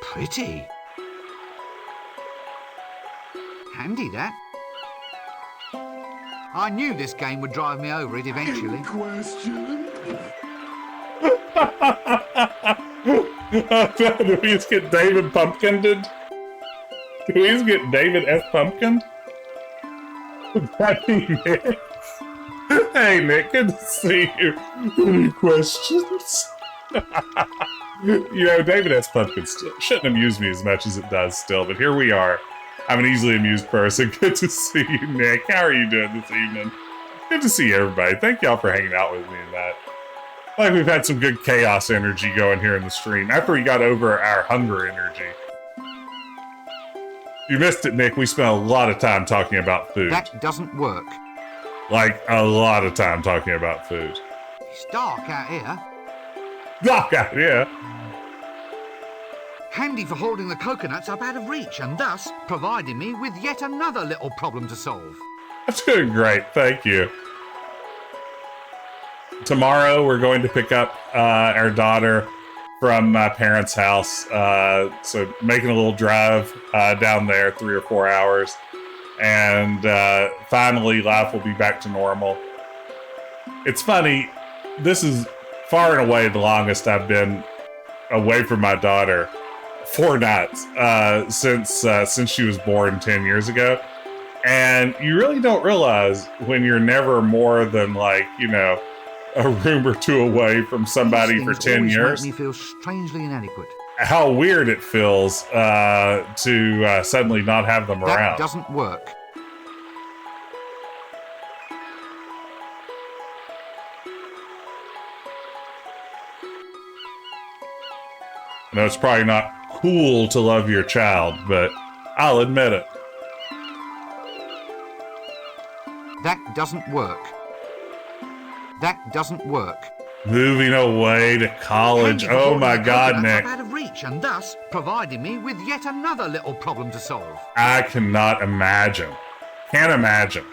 pretty. Handy, that. I knew this game would drive me over it eventually.
Question?
Do we just get David Pumpkin? Do we just get David F. Pumpkin? Would that be Nick? Hey, Nick, good to see you. Any questions? You know, David S. Pumpkin shouldn't amuse me as much as it does still, but here we are. I'm an easily amused person. Good to see you, Nick. How are you doing this evening? Good to see everybody. Thank y'all for hanging out with me in that. Like, we've had some good chaos energy going here in the stream after we got over our hunger energy. You missed it, Nick. We spent a lot of time talking about food.
That doesn't work.
Like, a lot of time talking about food.
It's dark out here.
Dark out here?
Handy for holding the coconuts up out of reach and thus providing me with yet another little problem to solve.
That's doing great. Thank you. Tomorrow, we're going to pick up our daughter from my parents' house. So making a little drive down there, 3 or 4 hours. And finally, life will be back to normal. It's funny, this is far and away the longest I've been away from my daughter. 4 nights since she was born 10 years ago. And you really don't realize when you're never more than, like, you know, a room or two away from somebody for 10 years.
Make me feel strangely inadequate.
How weird it feels to suddenly not have them around.
That doesn't work.
I know it's probably not cool to love your child, but I'll admit it.
That doesn't work. That doesn't work.
Moving away to college. Oh my God, Nick.
Out of reach and thus providing me with yet another little problem to solve.
I cannot imagine. Can't imagine.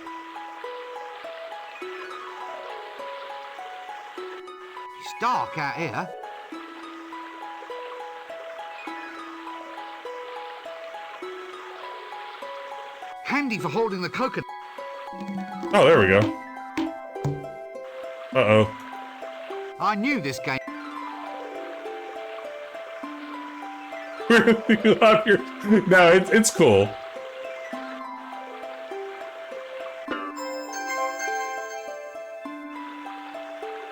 It's dark out here. Handy for holding the coconut.
Oh, there we go. Uh-oh.
I knew this game.
You love your... No, it's cool.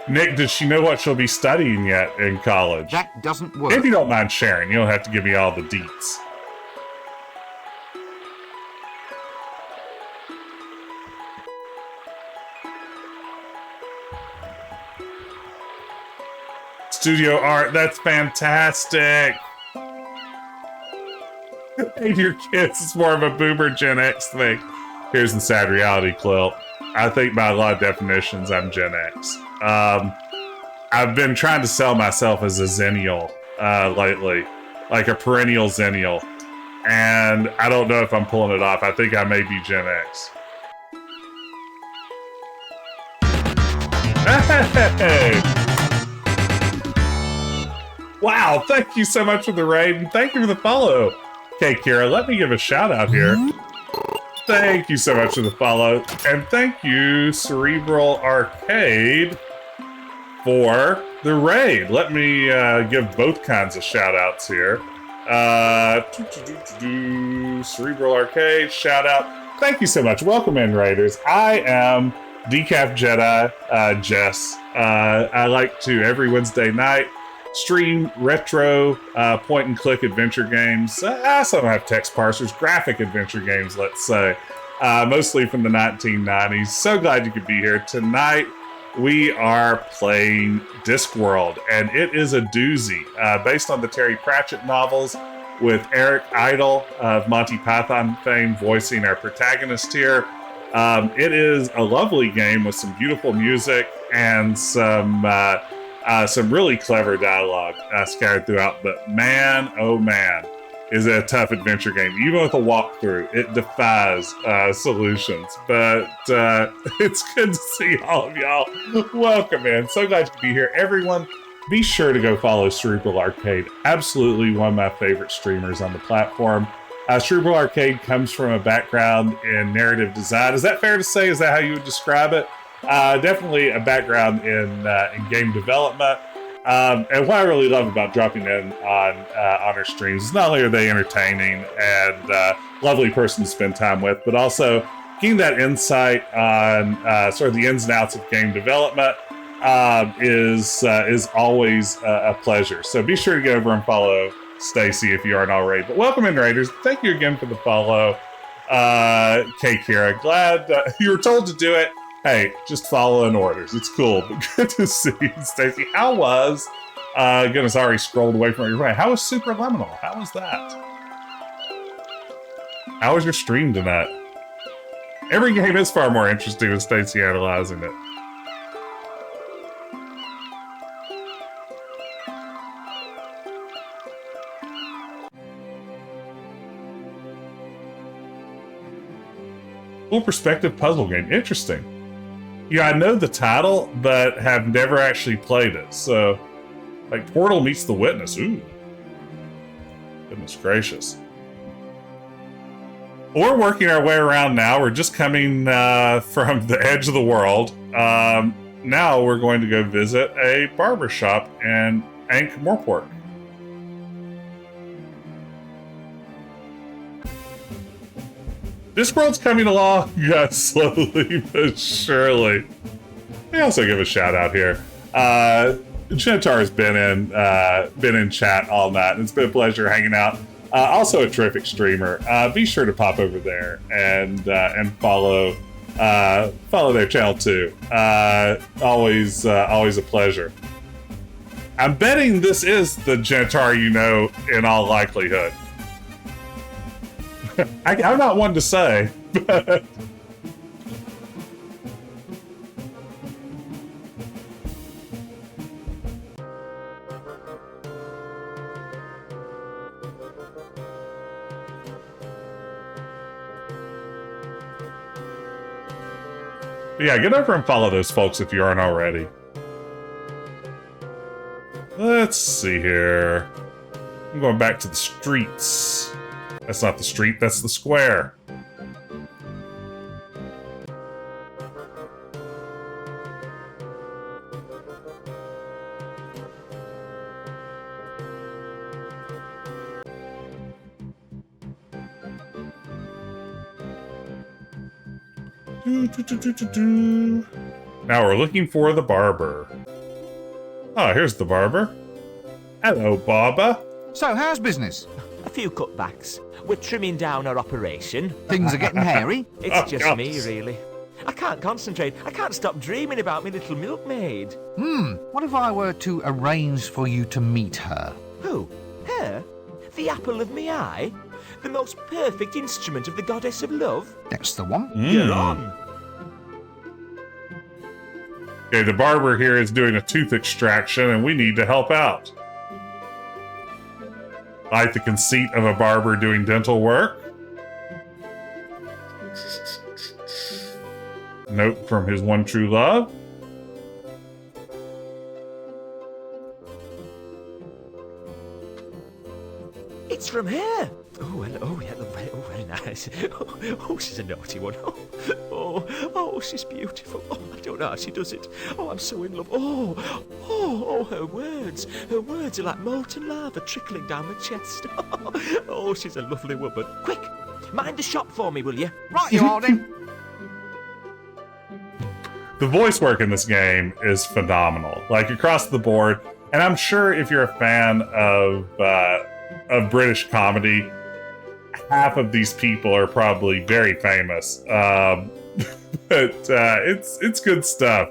Nick, does she know what she'll be studying yet in college?
That doesn't work.
If you don't mind sharing, you don't have to give me all the deets. Studio art, that's fantastic. Hey, your kids, it's more of a boomer Gen X thing. Here's the sad reality, Quilt. I think by a lot of definitions, I'm Gen X. I've been trying to sell myself as a Zennial lately, like a perennial Zennial. And I don't know if I'm pulling it off. I think I may be Gen X. Hey! Wow, thank you so much for the raid, and thank you for the follow. Okay, Kira, let me give a shout out here. Thank you so much for the follow, and thank you, Cerebral Arcade, for the raid. Let me give both kinds of shout outs here. Cerebral Arcade, shout out. Thank you so much. Welcome in, Raiders. I am Decaf Jedi Jess. I like to, every Wednesday night, stream retro point-and-click adventure games. Some have text parsers, graphic adventure games, let's say. Mostly from the 1990s. So glad you could be here. Tonight, we are playing Discworld, and it is a doozy. Based on the Terry Pratchett novels, with Eric Idle of Monty Python fame voicing our protagonist here. It is a lovely game with some beautiful music and some really clever dialogue scattered throughout, but man, oh man, is it a tough adventure game. Even with a walkthrough, it defies solutions, but it's good to see all of y'all. Welcome in. So glad to be here. Everyone, be sure to go follow Cerebral Arcade. Absolutely one of my favorite streamers on the platform. Cerebral Arcade comes from a background in narrative design. Is that fair to say? Is that how you would describe it? Definitely a background in game development. And what I really love about dropping in on our streams is not only are they entertaining and lovely person to spend time with, but also getting that insight on sort of the ins and outs of game development is always a pleasure. So be sure to get over and follow Stacy if you aren't already. But welcome in, Raiders. Thank you again for the follow, Kay Kira. Glad you were told to do it. Hey, just following orders. It's cool, but good to see you, Stacy. How was, goodness, I already scrolled away from your right. How was Super Liminal? How was that? How was your stream tonight? Every game is far more interesting with Stacy analyzing it. Full perspective puzzle game. Interesting. Yeah, I know the title, but have never actually played it. So, like, Portal meets The Witness. Ooh. Goodness gracious. We're working our way around now. We're just coming from the edge of the world. Now we're going to go visit a barber shop in Ankh-Morpork. Discworld's coming along, slowly but surely. I also give a shout out here. Genitar's been in chat all night, and it's been a pleasure hanging out. Also a terrific streamer. Be sure to pop over there and follow their channel too. Always a pleasure. I'm betting this is the Genitar you know in all likelihood. I'm not one to say, but... Yeah, get over and follow those folks if you aren't already. Let's see here. I'm going back to the streets. That's not the street, that's the square. Now we're looking for the barber. Oh, here's the barber. Hello, Baba.
So, how's business?
A few cutbacks. We're trimming down our operation.
Things are getting hairy?
It's just me, really. I can't concentrate. I can't stop dreaming about my little milkmaid.
What if I were to arrange for you to meet her?
Who? Her? The apple of my eye? The most perfect instrument of the goddess of love?
That's the one.
You're on.
Okay, the barber here is doing a tooth extraction, and we need to help out. Like the conceit of a barber doing dental work. Note from his one true love.
It's from her. Oh, and, oh, yeah, oh, very nice. Oh, she's a naughty one. Oh, she's beautiful. Oh, I don't know how she does it. Oh, I'm so in love. Oh, her words. Her words are like molten lava trickling down my chest. Oh, she's a lovely woman. Quick, mind the shop for me, will you?
Right, you Hardy.
The voice work in this game is phenomenal, like across the board. And I'm sure if you're a fan of British comedy, half of these people are probably very famous. But it's good stuff.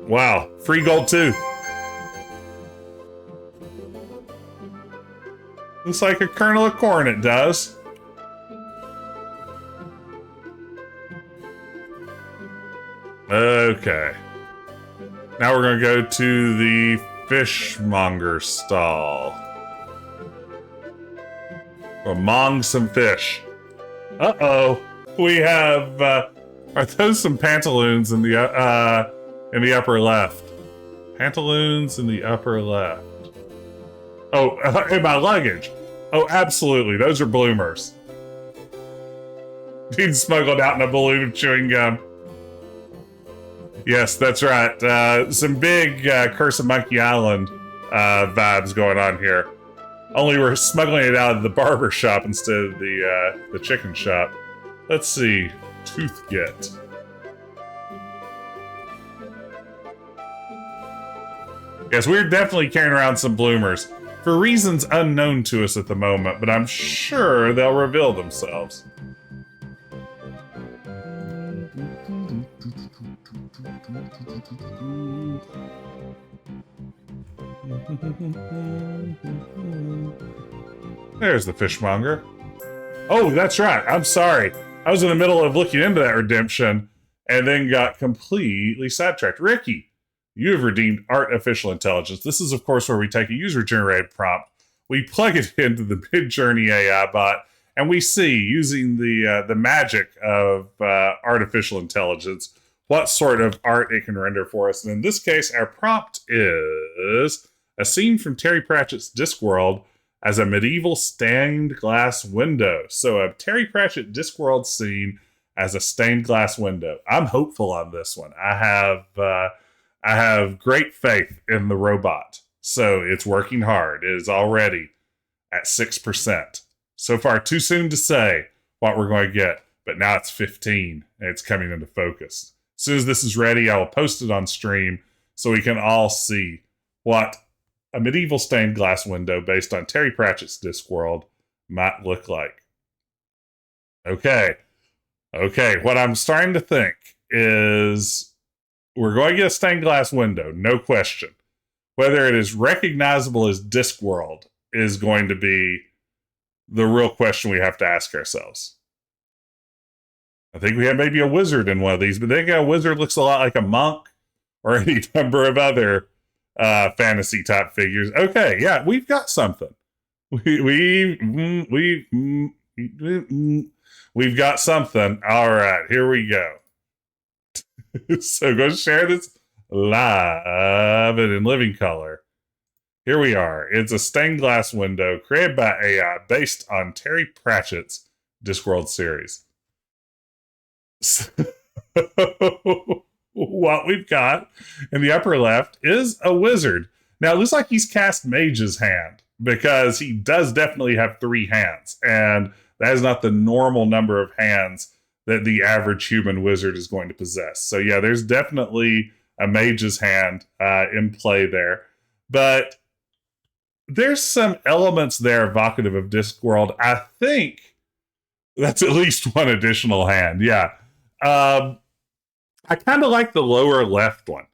Wow, free gold tooth. Looks like a kernel of corn, it does. Okay. Now we're going to go to the fishmonger stall. We'll mong some fish. Uh-oh. We have, are those some pantaloons in the upper left? Pantaloons in the upper left. Oh, in my luggage. Oh, absolutely. Those are bloomers. Being smuggled out in a balloon of chewing gum. Yes, that's right. Some big Curse of Monkey Island vibes going on here. Only we're smuggling it out of the barber shop instead of the chicken shop. Let's see. Toothgit. Yes, we're definitely carrying around some bloomers. For reasons unknown to us at the moment, but I'm sure they'll reveal themselves. There's the fishmonger. Oh, that's right. I'm sorry. I was in the middle of looking into that redemption and then got completely sidetracked. Ricky, you have redeemed artificial intelligence. This is, of course, where we take a user-generated prompt, we plug it into the Midjourney AI bot, and we see, using the magic of artificial intelligence, what sort of art it can render for us. And in this case, our prompt is a scene from Terry Pratchett's Discworld as a medieval stained glass window. So a Terry Pratchett Discworld scene as a stained glass window. I'm hopeful on this one. I have great faith in the robot. So it's working hard. It is already at 6%. So far, too soon to say what we're going to get, but now it's 15 and it's coming into focus. As soon as this is ready, I will post it on stream so we can all see what a medieval stained glass window based on Terry Pratchett's Discworld might look like. Okay, what I'm starting to think is we're going to get a stained glass window, no question. Whether it is recognizable as Discworld is going to be the real question we have to ask ourselves. I think we have maybe a wizard in one of these, but then a wizard looks a lot like a monk or any number of other fantasy type figures. Okay, yeah, we've got something. We've got something. All right, here we go. So go share this live and in living color. Here we are. It's a stained glass window created by AI based on Terry Pratchett's Discworld series. So, what we've got in the upper left is a wizard. Now, it looks like he's cast Mage's Hand because he does definitely have 3 hands, and that is not the normal number of hands that the average human wizard is going to possess. So yeah, there's definitely a Mage's Hand in play there. But there's some elements there evocative of Discworld. I think that's at least one additional hand. Yeah. I kind of like the lower left one.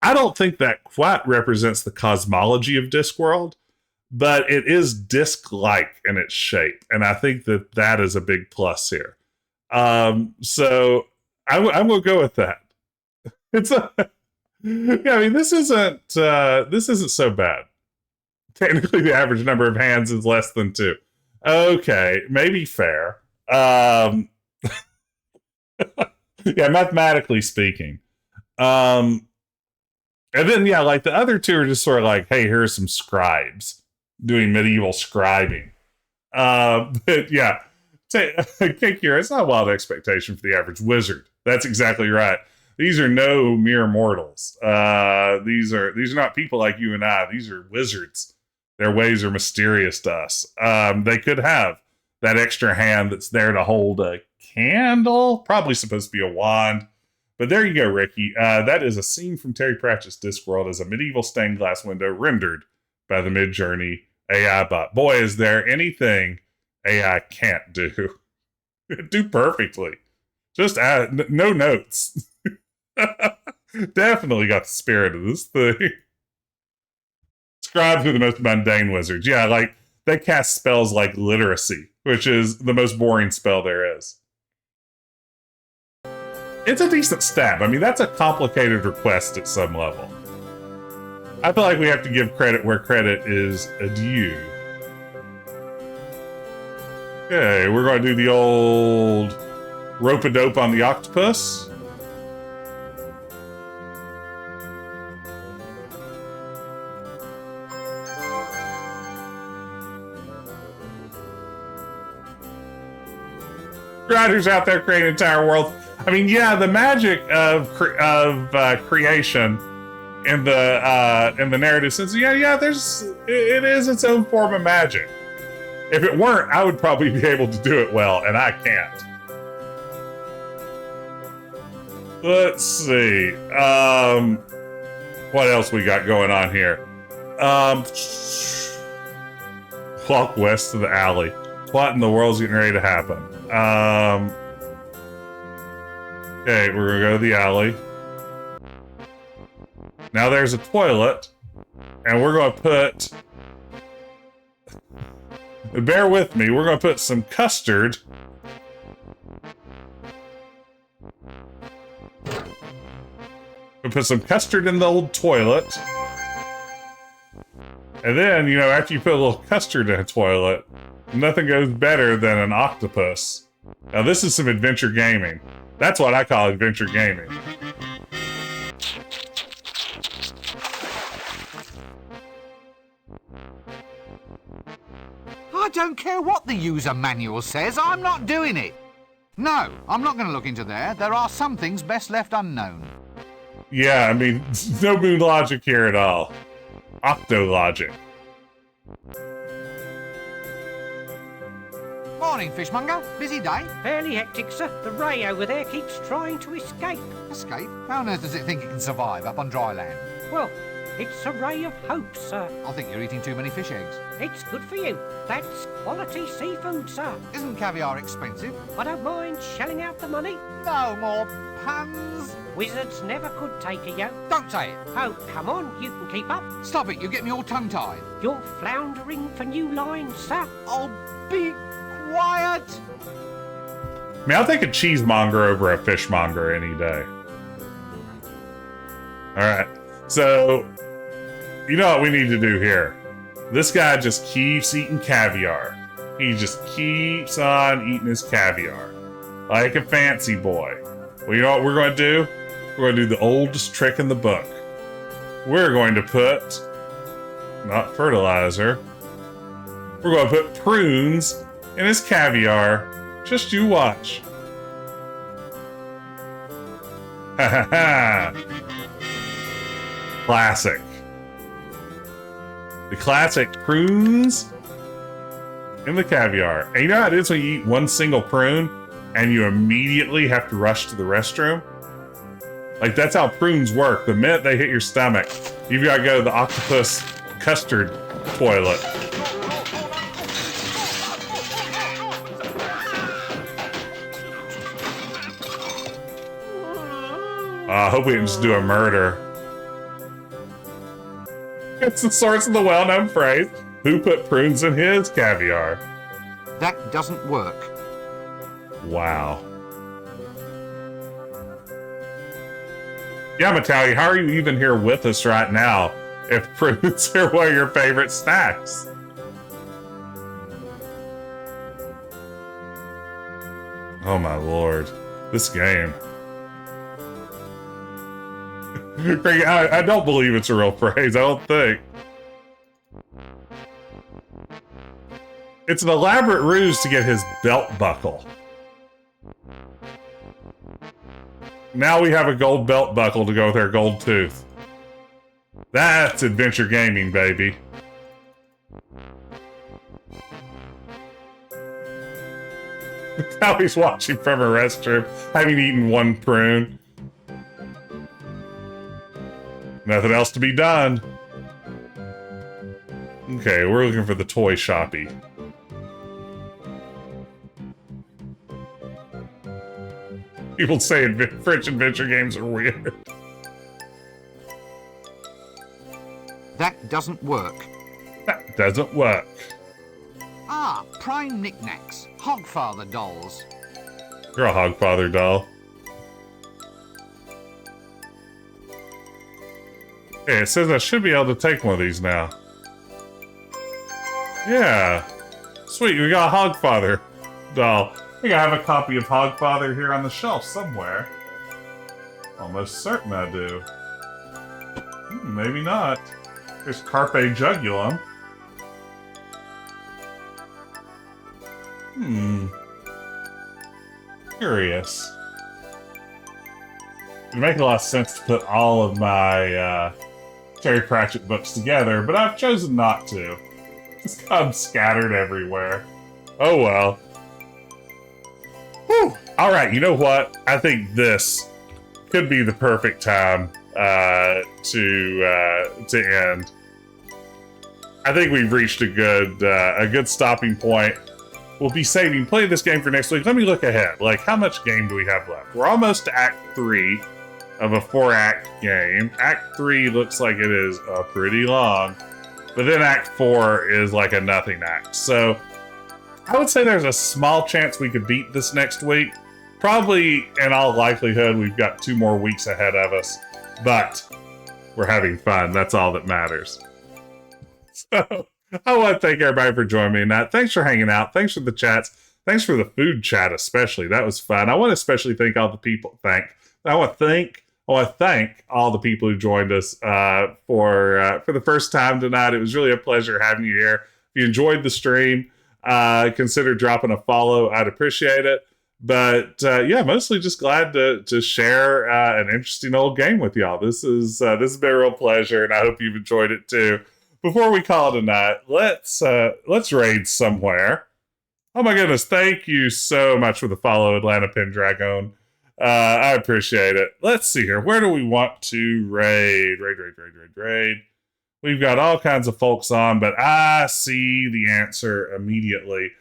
I don't think that quite represents the cosmology of Discworld, but it is disc-like in its shape. And I think that that is a big plus here. So I'm going to go with that. Yeah, I mean, this isn't so bad. Technically, the average number of hands is less than 2. Okay, maybe fair. Yeah, mathematically speaking. And then, yeah, like the other 2 are just sort of like, hey, here are some scribes doing medieval scribing. But yeah, Kikira, it's not a wild expectation for the average wizard. That's exactly right. These are no mere mortals. These are not people like you and I. These are wizards. Their ways are mysterious to us. They could have that extra hand that's there to hold a candle. Probably supposed to be a wand. But there you go, Ricky. That is a scene from Terry Pratchett's Discworld as a medieval stained glass window rendered by the Midjourney AI bot. Boy, is there anything AI can't do. Do perfectly. Just add no notes. Definitely got the spirit of this thing. Scribes are the most mundane wizards. Yeah, like they cast spells like literacy, which is the most boring spell there is. It's a decent stab. I mean, that's a complicated request at some level. I feel like we have to give credit where credit is due. Okay, we're going to do the old rope-a-dope on the octopus. writers out there creating an entire world. I mean, yeah, the magic of creation in the narrative sense, yeah, it is its own form of magic. If it weren't, I would probably be able to do it well, and I can't. Let's see. What else we got going on here? Walk west of the alley. What in the world's getting ready to happen? Okay, we're gonna go to the alley. Now there's a toilet, and we're gonna put... Bear with me, we're gonna put some custard... We'll put some custard in the old toilet. And then, you know, after you put a little custard in a toilet, nothing goes better than an octopus. Now this is some adventure gaming. That's what I call adventure gaming.
I don't care what the user manual says, I'm not doing it. No, I'm not going to look into there. There are some things best left unknown.
Yeah, I mean, no moon logic here at all. Octo logic.
Morning, fishmonger. Busy day?
Fairly hectic, sir. The ray over there keeps trying to escape.
Escape? How on earth does it think it can survive up on dry land?
Well, it's a ray of hope, sir.
I think you're eating too many fish eggs.
It's good for you. That's quality seafood, sir.
Isn't caviar expensive?
I don't mind shelling out the money.
No more puns.
Wizards never could take a yoke.
Don't say it.
Oh, come on, you can keep up.
Stop it, you get me all tongue-tied.
You're floundering for new lines, sir.
Oh, be quiet.
I mean, I'll take a cheesemonger over a fishmonger any day. Alright, so... You know what we need to do here? This guy just keeps eating caviar. He just keeps on eating his caviar. Like a fancy boy. Well, you know what we're going to do? We're going to do the oldest trick in the book. We're going to put... Not fertilizer. We're going to put prunes in his caviar. Just you watch. Ha ha ha! Classic. The classic prunes in the caviar. And you know how it is when you eat one single prune and you immediately have to rush to the restroom? Like, that's how prunes work. The minute they hit your stomach, you've got to go to the octopus custard toilet. I hope we didn't just do a murder. It's the source of the well-known phrase, who put prunes in his caviar?
That doesn't work.
Wow. Yeah, Metalli, how are you even here with us right now if prunes are one of your favorite snacks? Oh my lord. This game. I don't believe it's a real phrase, I don't think. It's an elaborate ruse to get his belt buckle. Now we have a gold belt buckle to go with our gold tooth. That's adventure gaming, baby. Now he's watching from a restroom, having eaten one prune. Nothing else to be done. Okay, we're looking for the toy shoppy. People say French adventure games are weird.
That doesn't work.
That doesn't work.
Ah, prime knickknacks. Hogfather dolls.
You're a Hogfather doll. Hey, it says I should be able to take one of these now. Yeah. Sweet, we got a Hogfather doll. I think I have a copy of Hogfather here on the shelf somewhere. Almost certain I do. Maybe not. There's Carpe Jugulum. curious. It would make a lot of sense to put all of my Terry Pratchett books together, but I've chosen not to. It's kind of scattered everywhere. Oh well. Whew. Alright, you know what? I think this could be the perfect time to end. I think we've reached a good stopping point. We'll be playing this game for next week. Let me look ahead. Like, how much game do we have left? We're almost to Act 3 of a 4-act game. Act 3 looks like it is pretty long. But then Act 4 is like a nothing act. So, I would say there's a small chance we could beat this next week. Probably, in all likelihood, we've got 2 more weeks ahead of us. But, we're having fun. That's all that matters. So, I want to thank everybody for joining me in that. Thanks for hanging out. Thanks for the chats. Thanks for the food chat, especially. That was fun. I want to especially thank all the people. I want to thank all the people who joined us for the first time tonight. It was really a pleasure having you here. If you enjoyed the stream, consider dropping a follow. I'd appreciate it. But yeah, mostly just glad to share an interesting old game with y'all. This has been a real pleasure, and I hope you've enjoyed it too. Before we call it a night, let's raid somewhere. Oh my goodness, thank you so much for the follow, Atlanta Pendragon. I appreciate it. Let's see here. Where do we want to raid? Raid. We've got all kinds of folks on, but I see the answer immediately.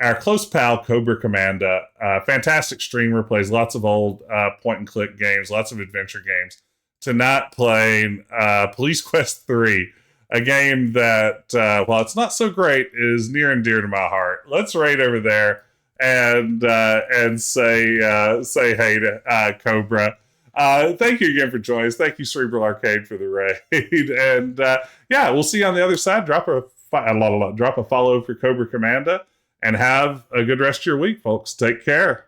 Our close pal, Cobra Commanda, fantastic streamer, plays lots of old point-and-click games, lots of adventure games. Tonight playing Police Quest 3. A game that, while it's not so great, is near and dear to my heart. Let's raid over there and say hey to Cobra. Thank you again for joining us. Thank you, Cerebral Arcade, for the raid. And yeah, we'll see you on the other side. Drop a follow for Cobra Commanda, and have a good rest of your week, folks. Take care.